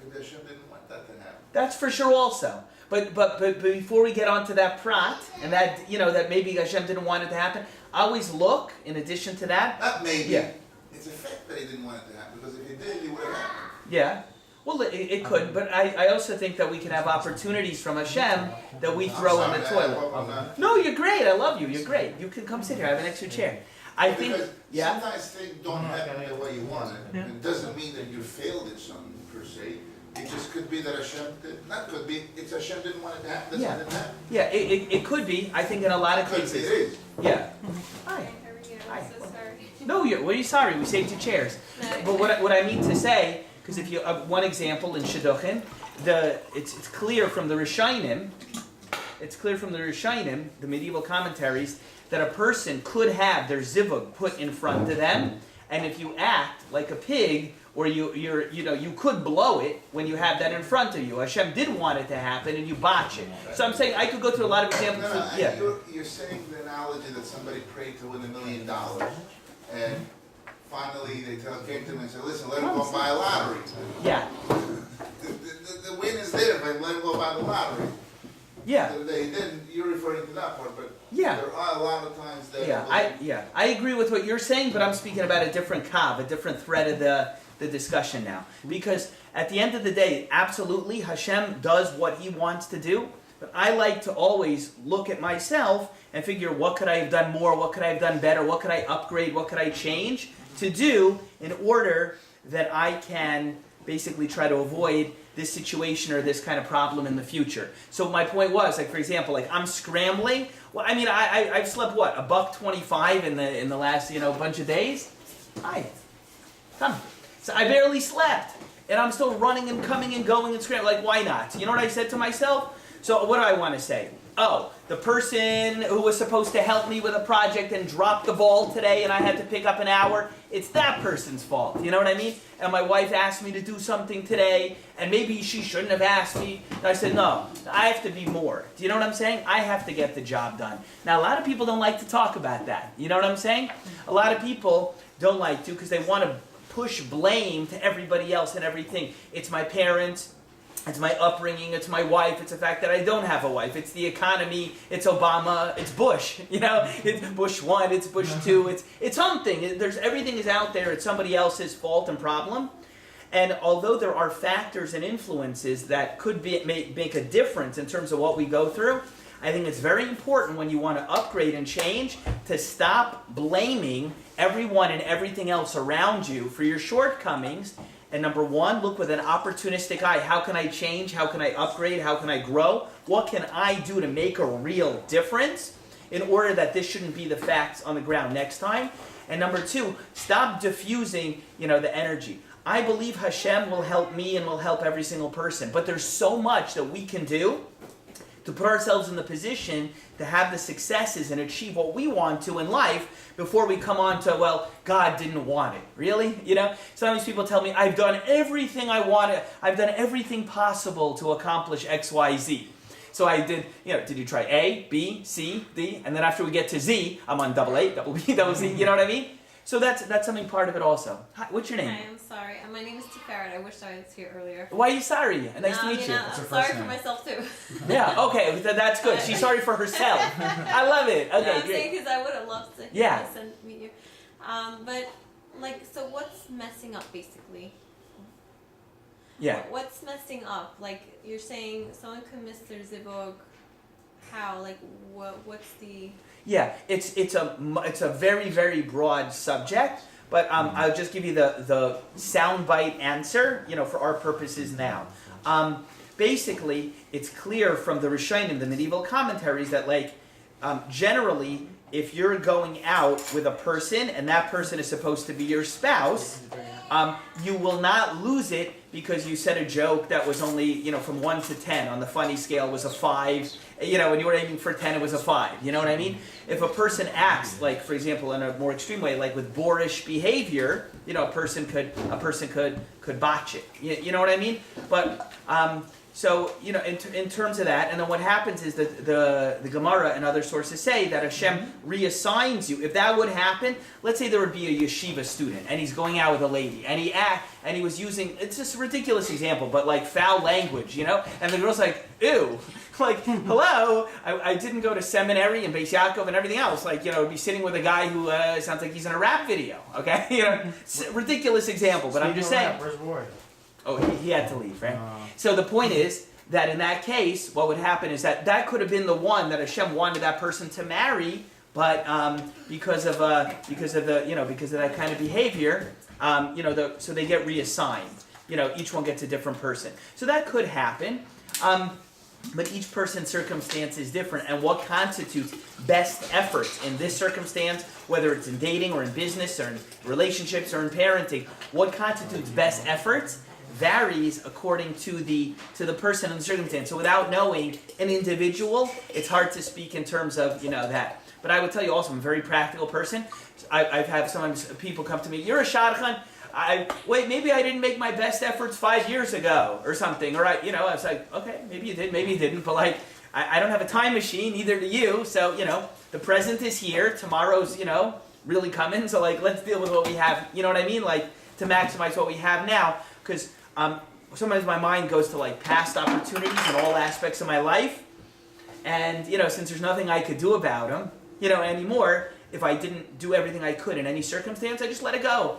Maybe Hashem didn't want that to happen. That's for sure also. But before we get onto that prat, and that, that maybe Hashem didn't want it to happen, I always look, in addition to that. Not maybe. Yeah. It's a fact that he didn't want it to happen, because if he did, it would have happened. Yeah. Well, it could, but I also think that we can have opportunities from Hashem that we throw in the toilet. No, you're great. I love you. You're great. You can come sit here. I have an extra chair. I think, yeah. Sometimes things don't happen the way you want it. Yeah. It doesn't mean that you failed at something per se. It just could be that Hashem did. Not could be. It's Hashem didn't want it to happen. That's why it didn't happen. Yeah, it could be. I think in a lot of cases. It is. Yeah. Hi. I'm so sorry. No, what are you sorry? We saved you chairs. But what I mean to say, because if you one example in Shidduchim, it's clear from the Rishonim, the medieval commentaries, that a person could have their zivug put in front of them, and if you act like a pig, or you could blow it when you have that in front of you. Hashem did want it to happen, and you botch it. So I'm saying I could go through a lot of examples. You're saying the analogy that somebody prayed to win $1 million, and finally they came to him and said, "Listen, let him go buy a lottery." Yeah. The win is there, but let him go buy the lottery. Yeah. They didn't. You're referring to that part, but yeah. There are a lot of times that. I agree with what you're saying, but I'm speaking about a different kav, a different thread of the discussion now. Because at the end of the day, absolutely, Hashem does what He wants to do. But I like to always look at myself and figure, what could I have done more? What could I have done better? What could I upgrade? What could I change to do in order that I can basically try to avoid this situation or this kind of problem in the future. So my point was, like, for example, like, I'm scrambling. Well, I mean, I've slept, what, $1.25 in the last, bunch of days? Hi. Come. So I barely slept. And I'm still running and coming and going and scrambling. Like, why not? You know what I said to myself? So what do I want to say? Oh, the person who was supposed to help me with a project and dropped the ball today and I had to pick up an hour, it's that person's fault. You know what I mean? And my wife asked me to do something today and maybe she shouldn't have asked me. And I said, no, I have to be more. Do you know what I'm saying? I have to get the job done. Now, a lot of people don't like to talk about that. You know what I'm saying? A lot of people don't like to because they want to push blame to everybody else and everything. It's my parents. It's my upbringing, it's my wife, it's the fact that I don't have a wife, it's the economy, it's Obama, it's Bush, you know, it's Bush 1, it's Bush 2, it's something. There's everything is out there, it's somebody else's fault and problem. And although there are factors and influences that could make a difference in terms of what we go through, I think it's very important when you want to upgrade and change to stop blaming everyone and everything else around you for your shortcomings. And number one, look with an opportunistic eye. How can I change? How can I upgrade? How can I grow? What can I do to make a real difference in order that this shouldn't be the facts on the ground next time? And number two, stop diffusing, the energy. I believe Hashem will help me and will help every single person. But there's so much that we can do to put ourselves in the position to have the successes and achieve what we want to in life before we come on to, well, God didn't want it. Really? Sometimes people tell me, I've done everything I wanted. I've done everything possible to accomplish X, Y, Z. So I did, did you try A, B, C, D? And then after we get to Z, I'm on double A, double B, double Z. You know what I mean? So that's something part of it also. Hi, what's your name? Hi, I'm sorry. My name is Tiferet. I wish I was here earlier. Why are you sorry? Nice to meet you. I'm sorry for myself too. Yeah, okay, that's good. She's sorry for herself. I love it. Okay, I'm great. saying because I would have loved to meet you. But, so what's messing up, basically? Yeah. What's messing up? Like, you're saying someone commits their zivug. How? Like, what's the... Yeah, it's a very, very broad subject, but I'll just give you the soundbite answer, for our purposes now. Basically, it's clear from the Rishonim, the medieval commentaries, that generally, if you're going out with a person and that person is supposed to be your spouse, you will not lose it because you said a joke that was only, from 1 to 10 on the funny scale was a 5, and you were aiming for 10, it was a 5. You know what I mean? If a person acts, for example, in a more extreme way, with boorish behavior, a person could botch it. You know what I mean? But so, in terms of that, and then what happens is that the Gemara and other sources say that Hashem reassigns you. If that would happen, let's say there would be a yeshiva student, and he's going out with a lady, and he was using, it's just a ridiculous example, but foul language, and the girl's like, ew, hello, I didn't go to seminary and Beis Yaakov and everything else, be sitting with a guy who sounds like he's in a rap video, okay? It's a ridiculous example, but I'm just saying. Where's Roy? Oh, he had to leave, right? So the point is that in that case, what would happen is that could have been the one that Hashem wanted that person to marry, but because of that kind of behavior, so they get reassigned. Each one gets a different person. So that could happen. But each person's circumstance is different, and what constitutes best efforts in this circumstance, whether it's in dating or in business or in relationships or in parenting, what constitutes best efforts varies according to the person and the circumstance. So without knowing an individual, it's hard to speak in terms of that. But I would tell you also, I'm a very practical person. I've had sometimes people come to me, you're a shadchan. Maybe I didn't make my best efforts 5 years ago or something. Or I was like, okay, maybe you did, maybe you didn't. But I don't have a time machine, neither do you. So, the present is here. Tomorrow's, really coming. So let's deal with what we have. You know what I mean? To maximize what we have now. Because sometimes my mind goes to past opportunities in all aspects of my life. And, since there's nothing I could do about them, anymore, if I didn't do everything I could in any circumstance, I just let it go.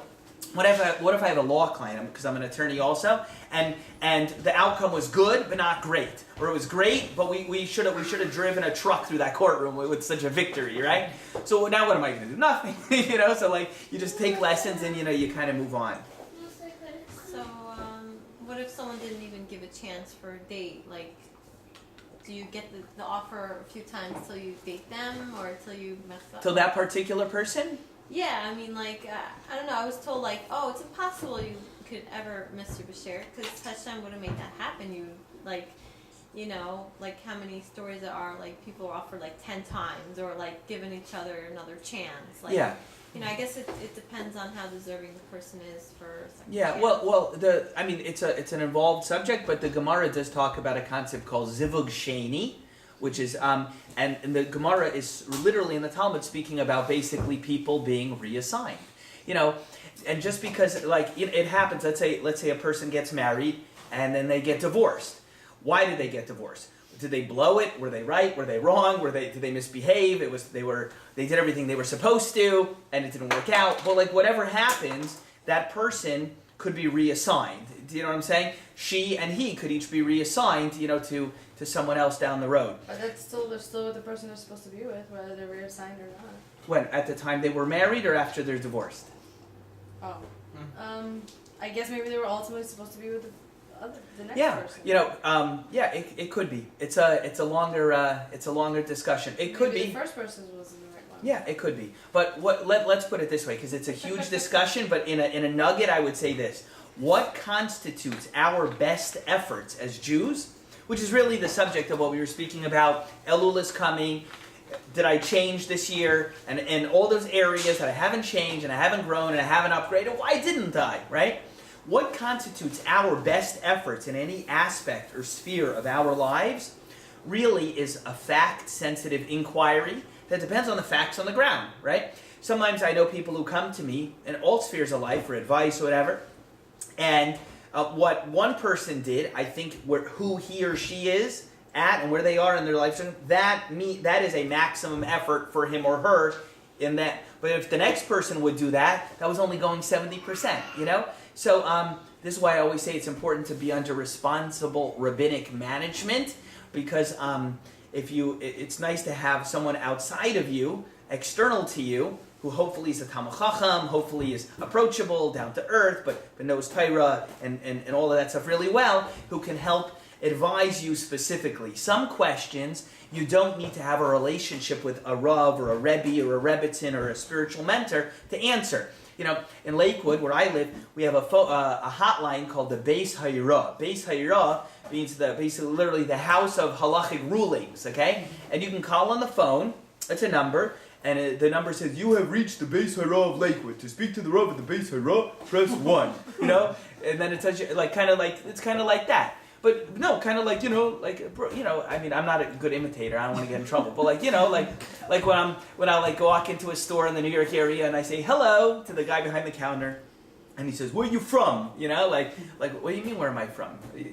What if I have a law client, because I'm an attorney also, and the outcome was good but not great, or it was great but we should have driven a truck through that courtroom with such a victory, right? So now what am I going to do? Nothing, So you just take lessons and you kind of move on. So what if someone didn't even give a chance for a date? Do you get the offer a few times till you date them, or till you mess up? Till that particular person? Yeah, I mean, like, I don't know. I was told, like, oh, it's impossible you could ever miss your bashert because touchdown wouldn't make that happen. You, like, you know, like how many stories there are, like, people are offered, like, 10 times or, like, giving each other another chance. Like, Yeah. You know, I guess it depends on how deserving the person is for a second Yeah, chance. well, I mean, it's an involved subject, but the Gemara does talk about a concept called zivug sheni, which is, and the Gemara is literally in the Talmud speaking about basically people being reassigned, you know, and just because, like, it happens, let's say a person gets married and then they get divorced. Why did they get divorced? Did they blow it? Were they right? Were they wrong? Did they misbehave? They did everything they were supposed to, and it didn't work out. Well, like, whatever happens, that person could be reassigned. Do you know what I'm saying? She and he could each be reassigned, you know, to someone else down the road. But they're still with the person they're supposed to be with, whether they're reassigned or not. When? At the time they were married or after they're divorced? Oh. I guess maybe they were ultimately supposed to be with the next person. You know, it could be. It's a longer discussion. It could Maybe be. the first person wasn't the right one. Yeah, it could be. But let's put it this way, because it's a huge discussion. But in a nugget, I would say this: what constitutes our best efforts as Jews, which is really the subject of what we were speaking about. Elul is coming. Did I change this year? And all those areas that I haven't changed and I haven't grown and I haven't upgraded. Why didn't I? Right? What constitutes our best efforts in any aspect or sphere of our lives really is a fact-sensitive inquiry that depends on the facts on the ground, right? Sometimes I know people who come to me in all spheres of life for advice or whatever, and what one person did, I think who he or she is at and where they are in their life, that is a maximum effort for him or her in that. But if the next person would do that, that was only going 70%, you know? So this is why I always say it's important to be under responsible rabbinic management, because it's nice to have someone outside of you, external to you, who hopefully is a Talmid Chacham, hopefully is approachable, down to earth, but knows Torah and all of that stuff really well, who can help advise you specifically. Some questions you don't need to have a relationship with a Rav or a Rebbe or a Rebbitzin or a spiritual mentor to answer. You know, in Lakewood, where I live, we have a hotline called the Beis Hayirah. Beis Hayirah means basically literally the house of halachic rulings, okay? And you can call on the phone, it's a number, and the number says, "You have reached the Beis Hayirah of Lakewood. To speak to the Rav at the Beis Hayirah, press 1." You know? And then it tells you, it's kind of like that. But no, kind of like, you know, I mean, I'm not a good imitator. I don't want to get in trouble. But like, you know, like when I like walk into a store in the New York area and I say hello to the guy behind the counter, and he says, "Where are you from?" You know, like what do you mean, where am I from?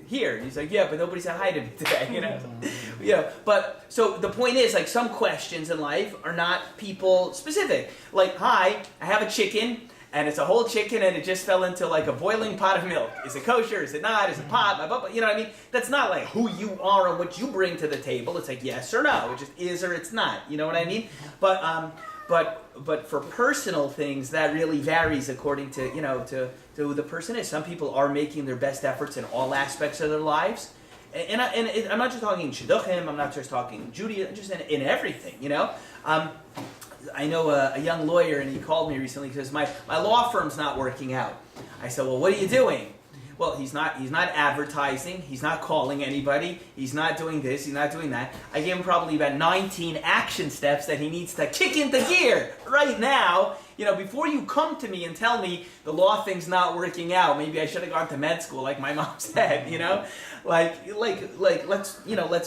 Here. He's like, "Yeah, but nobody said hi to me today." You know, But so the point is, like, some questions in life are not people specific. Like, "Hi, I have a chicken. And it's a whole chicken, and it just fell into like a boiling pot of milk. Is it kosher? Is it not? Is it pot? You know what I mean? That's not like who you are and what you bring to the table. It's like yes or no. It just is or it's not. You know what I mean? But for personal things, that really varies according to to who the person is. Some people are making their best efforts in all aspects of their lives, and I'm not just talking shidduchim. I'm not just talking Judaism. Just in everything. You know. I know a young lawyer, and he called me recently because my law firm's not working out. I said, "Well, what are you doing?" "Well, he's not advertising. He's not calling anybody. He's not doing this. He's not doing that." I gave him probably about 19 action steps that he needs to kick into gear right now. You know, before you come to me and tell me the law thing's not working out, maybe I should have gone to med school, like my mom said. You know, let's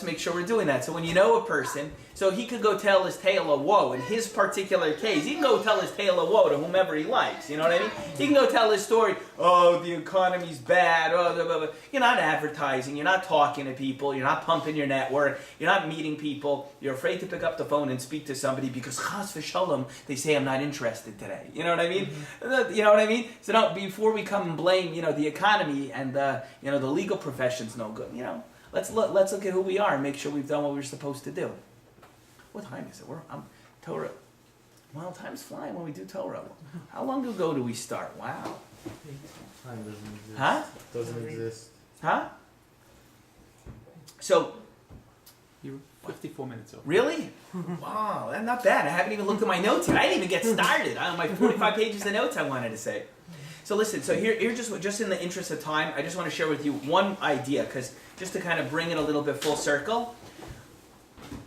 make sure we're doing that. So when you know a person, so he could go tell his tale of woe. In his particular case, he can go tell his tale of woe to whomever he likes. You know what I mean? He can go tell his story. "Oh, the economy's bad. Oh, blah, blah, blah." You're not advertising. You're not talking to people. You're not pumping your network. You're not meeting people. You're afraid to pick up the phone and speak to somebody because chas v'shalom, they say I'm not interested today. You know what I mean? Mm-hmm. You know what I mean? So no, before we come and blame, the economy and the legal profession's no good. Let's look at who we are and make sure we've done what we're supposed to do. What time is it? Torah. Well, time's flying when we do Torah. How long ago do we start? Wow. Time doesn't exist. Huh? Doesn't exist. Huh? So, You're 54 minutes over. Really? Wow, that's not bad. I haven't even looked at my notes yet. I didn't even get started on my 45 pages of notes I wanted to say. So listen, so here just in the interest of time, I just want to share with you one idea, because just to kind of bring it a little bit full circle.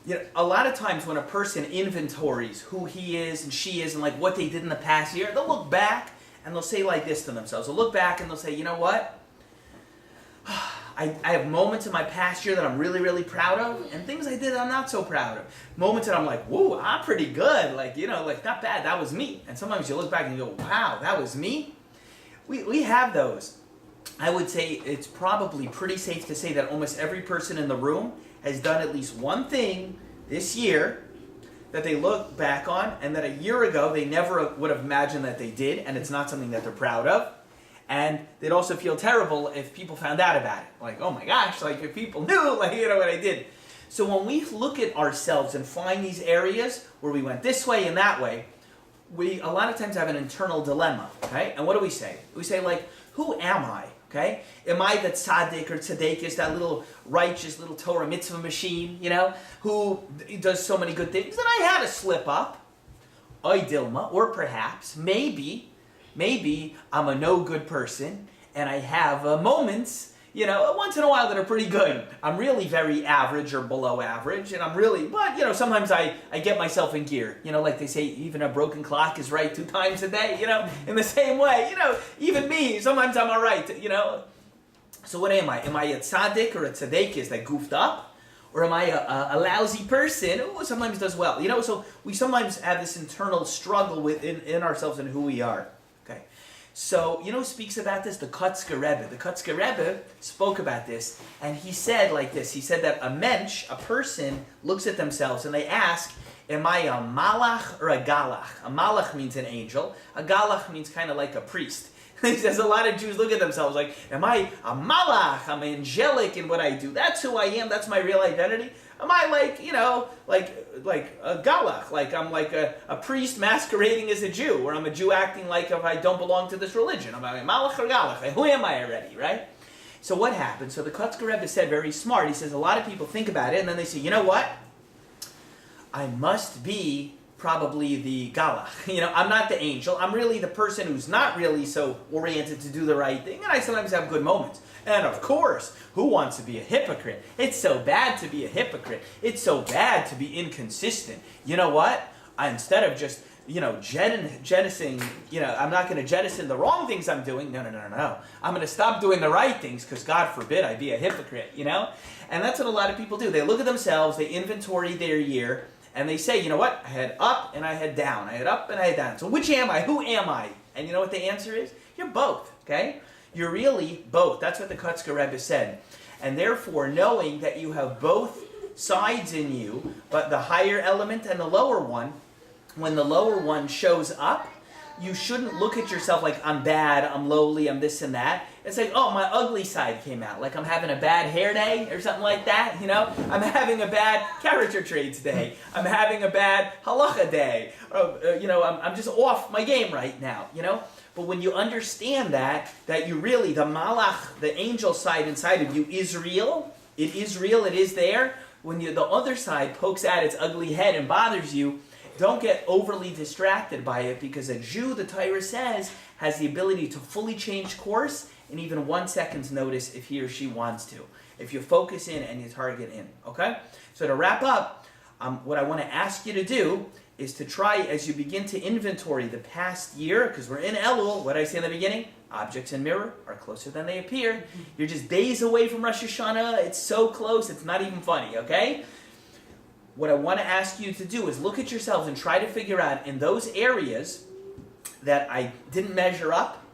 You know, a lot of times when a person inventories who he is and she is and like what they did in the past year, they'll look back and they'll say like this to themselves. They'll look back and they'll say, you know what? I have moments in my past year that I'm really, really proud of, and things I did that I'm not so proud of. Moments that I'm like, whoa, I'm pretty good. Like, you know, like not bad, that was me. And sometimes you look back and you go, wow, that was me? We have those. I would say it's probably pretty safe to say that almost every person in the room has done at least one thing this year that they look back on and that a year ago they never would have imagined that they did, and it's not something that they're proud of. And they'd also feel terrible if people found out about it. Like, oh my gosh, like if people knew, like, you know what I did. So when we look at ourselves and find these areas where we went this way and that way, we a lot of times have an internal dilemma, okay? And what do we say? We say like, who am I, okay? Am I the tzaddik or tzaddikis, that little righteous little Torah mitzvah machine, you know, who does so many good things? And I had a slip up, oy dilma, or perhaps, maybe I'm a no good person and I have moments, you know, once in a while that are pretty good. I'm really very average or below average, and but, you know, sometimes I get myself in gear. You know, like they say, even a broken clock is right 2 times a day, you know, in the same way, you know, even me, sometimes I'm all right, you know. So what am I? Am I a tzaddik or a tzaddikis that goofed up? Or am I a lousy person who sometimes does well? You know, so we sometimes have this internal struggle in ourselves and who we are. Okay. So, you know who speaks about this? The Kotzker Rebbe. The Kotzker Rebbe spoke about this, and he said like this. He said that a mensch, a person, looks at themselves and they ask, am I a malach or a galach? A malach means an angel. A galach means kind of like a priest. He says a lot of Jews look at themselves like, am I a malach? I'm angelic in what I do. That's who I am. That's my real identity. Am I like, you know, like a galach? Like I'm like a priest masquerading as a Jew, or I'm a Jew acting like if I don't belong to this religion. Am I a malach or galach? Who am I already, right? So what happened? So the Kotzker Rebbe said very smart. He says a lot of people think about it and then they say, you know what? I must be probably the galach. You know, I'm not the angel. I'm really the person who's not really so oriented to do the right thing, and I sometimes have good moments. And of course, who wants to be a hypocrite? It's so bad to be a hypocrite. It's so bad to be inconsistent. You know what? Instead of just, you know, jettisoning, you know, I'm not going to jettison the wrong things I'm doing. No. I'm going to stop doing the right things because God forbid I be a hypocrite, you know? And that's what a lot of people do. They look at themselves, they inventory their year, and they say, you know what? I had up and I had down. I had up and I had down. So which am I? Who am I? And you know what the answer is? You're both, okay? You're really both. That's what the Kotzker Rebbe said. And therefore, knowing that you have both sides in you, but the higher element and the lower one, when the lower one shows up, you shouldn't look at yourself like, I'm bad, I'm lowly, I'm this and that. It's like, oh, my ugly side came out. Like I'm having a bad hair day or something like that, you know? I'm having a bad character traits day. I'm having a bad halacha day. You know, I'm just off my game right now, you know? But when you understand that you really, the malach, the angel side inside of you is real. It is real, it is there. When the other side pokes out its ugly head and bothers you, don't get overly distracted by it, because a Jew, the Torah says, has the ability to fully change course in even 1 second's notice if he or she wants to. If you focus in and you target in, okay? So to wrap up, what I want to ask you to do is to try, as you begin to inventory the past year, because we're in Elul, what did I say in the beginning? Objects in mirror are closer than they appear. You're just days away from Rosh Hashanah. It's so close, it's not even funny, okay? What I want to ask you to do is look at yourselves and try to figure out in those areas that I didn't measure up.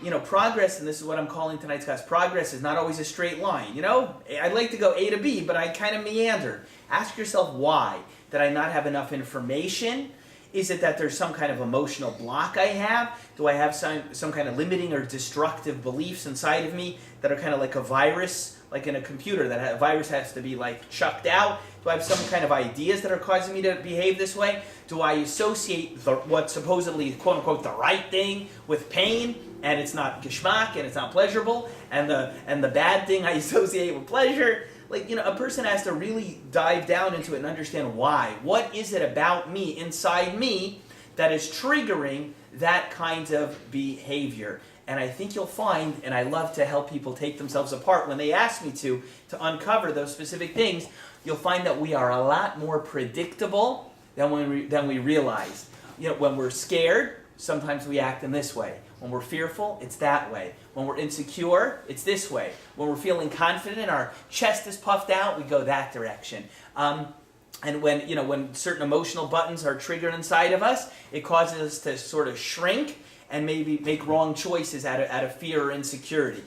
You know, progress, and this is what I'm calling tonight's class, progress is not always a straight line. You know, I'd like to go A to B, but I kind of meander. Ask yourself why. Did I not have enough information? Is it that there's some kind of emotional block I have? Do I have some kind of limiting or destructive beliefs inside of me that are kind of like a virus, like in a computer, that a virus has to be like chucked out? Do I have some kind of ideas that are causing me to behave this way? Do I associate what supposedly, quote unquote, the right thing with pain, and it's not geschmack and it's not pleasurable, and the bad thing I associate with pleasure? like, a person has to really dive down into it and understand why. What is it about me, inside me, that is triggering that kind of behavior? And I think you'll find, and I love to help people take themselves apart when they ask me to uncover those specific things, you'll find that we are a lot more predictable than we realize. When we're scared, sometimes we act in this way. When we're fearful, it's that way. When we're insecure, it's this way. When we're feeling confident, our chest is puffed out, we go that direction. And when certain emotional buttons are triggered inside of us, it causes us to sort of shrink and maybe make wrong choices out of fear or insecurity.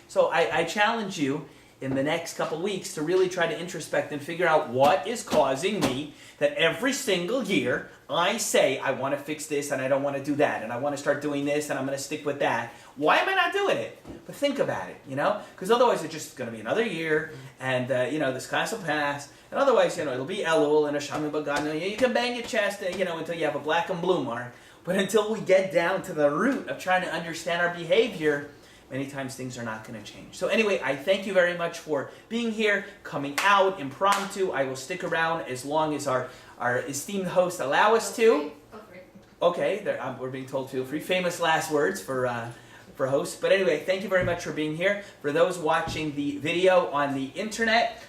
So I challenge you in the next couple weeks to really try to introspect and figure out what is causing me that every single year I say I want to fix this and I don't want to do that, and I want to start doing this and I'm going to stick with that. Why am I not doing it? But think about it, because otherwise it's just going to be another year, and this class will pass, and otherwise it'll be Elul and a Shami Bagano. You can bang your chest, until you have a black and blue mark. But until we get down to the root of trying to understand our behavior, many times things are not going to change. So anyway, I thank you very much for being here, coming out impromptu. I will stick around as long as our esteemed hosts allow us to. Okay, we're being told feel free. Famous last words for hosts. But anyway, thank you very much for being here. For those watching the video on the internet,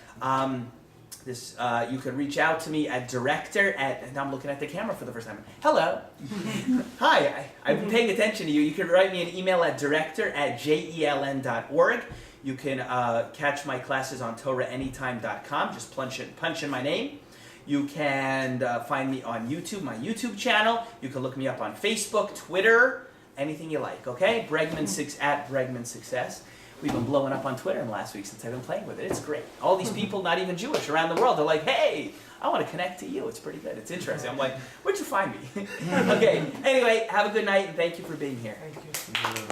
you can reach out to me at and I'm looking at the camera for the first time. Hello. Hi, I've been paying attention to you. You can write me an email at director@jeln.org. You can catch my classes on TorahAnytime.com. Just punch in my name. You can find me on YouTube, my YouTube channel. You can look me up on Facebook, Twitter, anything you like, okay? Bregman Success. We've been blowing up on Twitter in the last week since I've been playing with it. It's great. All these people, not even Jewish, around the world, they're like, hey, I want to connect to you. It's pretty good. It's interesting. I'm like, where'd you find me? Okay. Anyway, have a good night, and thank you for being here. Thank you.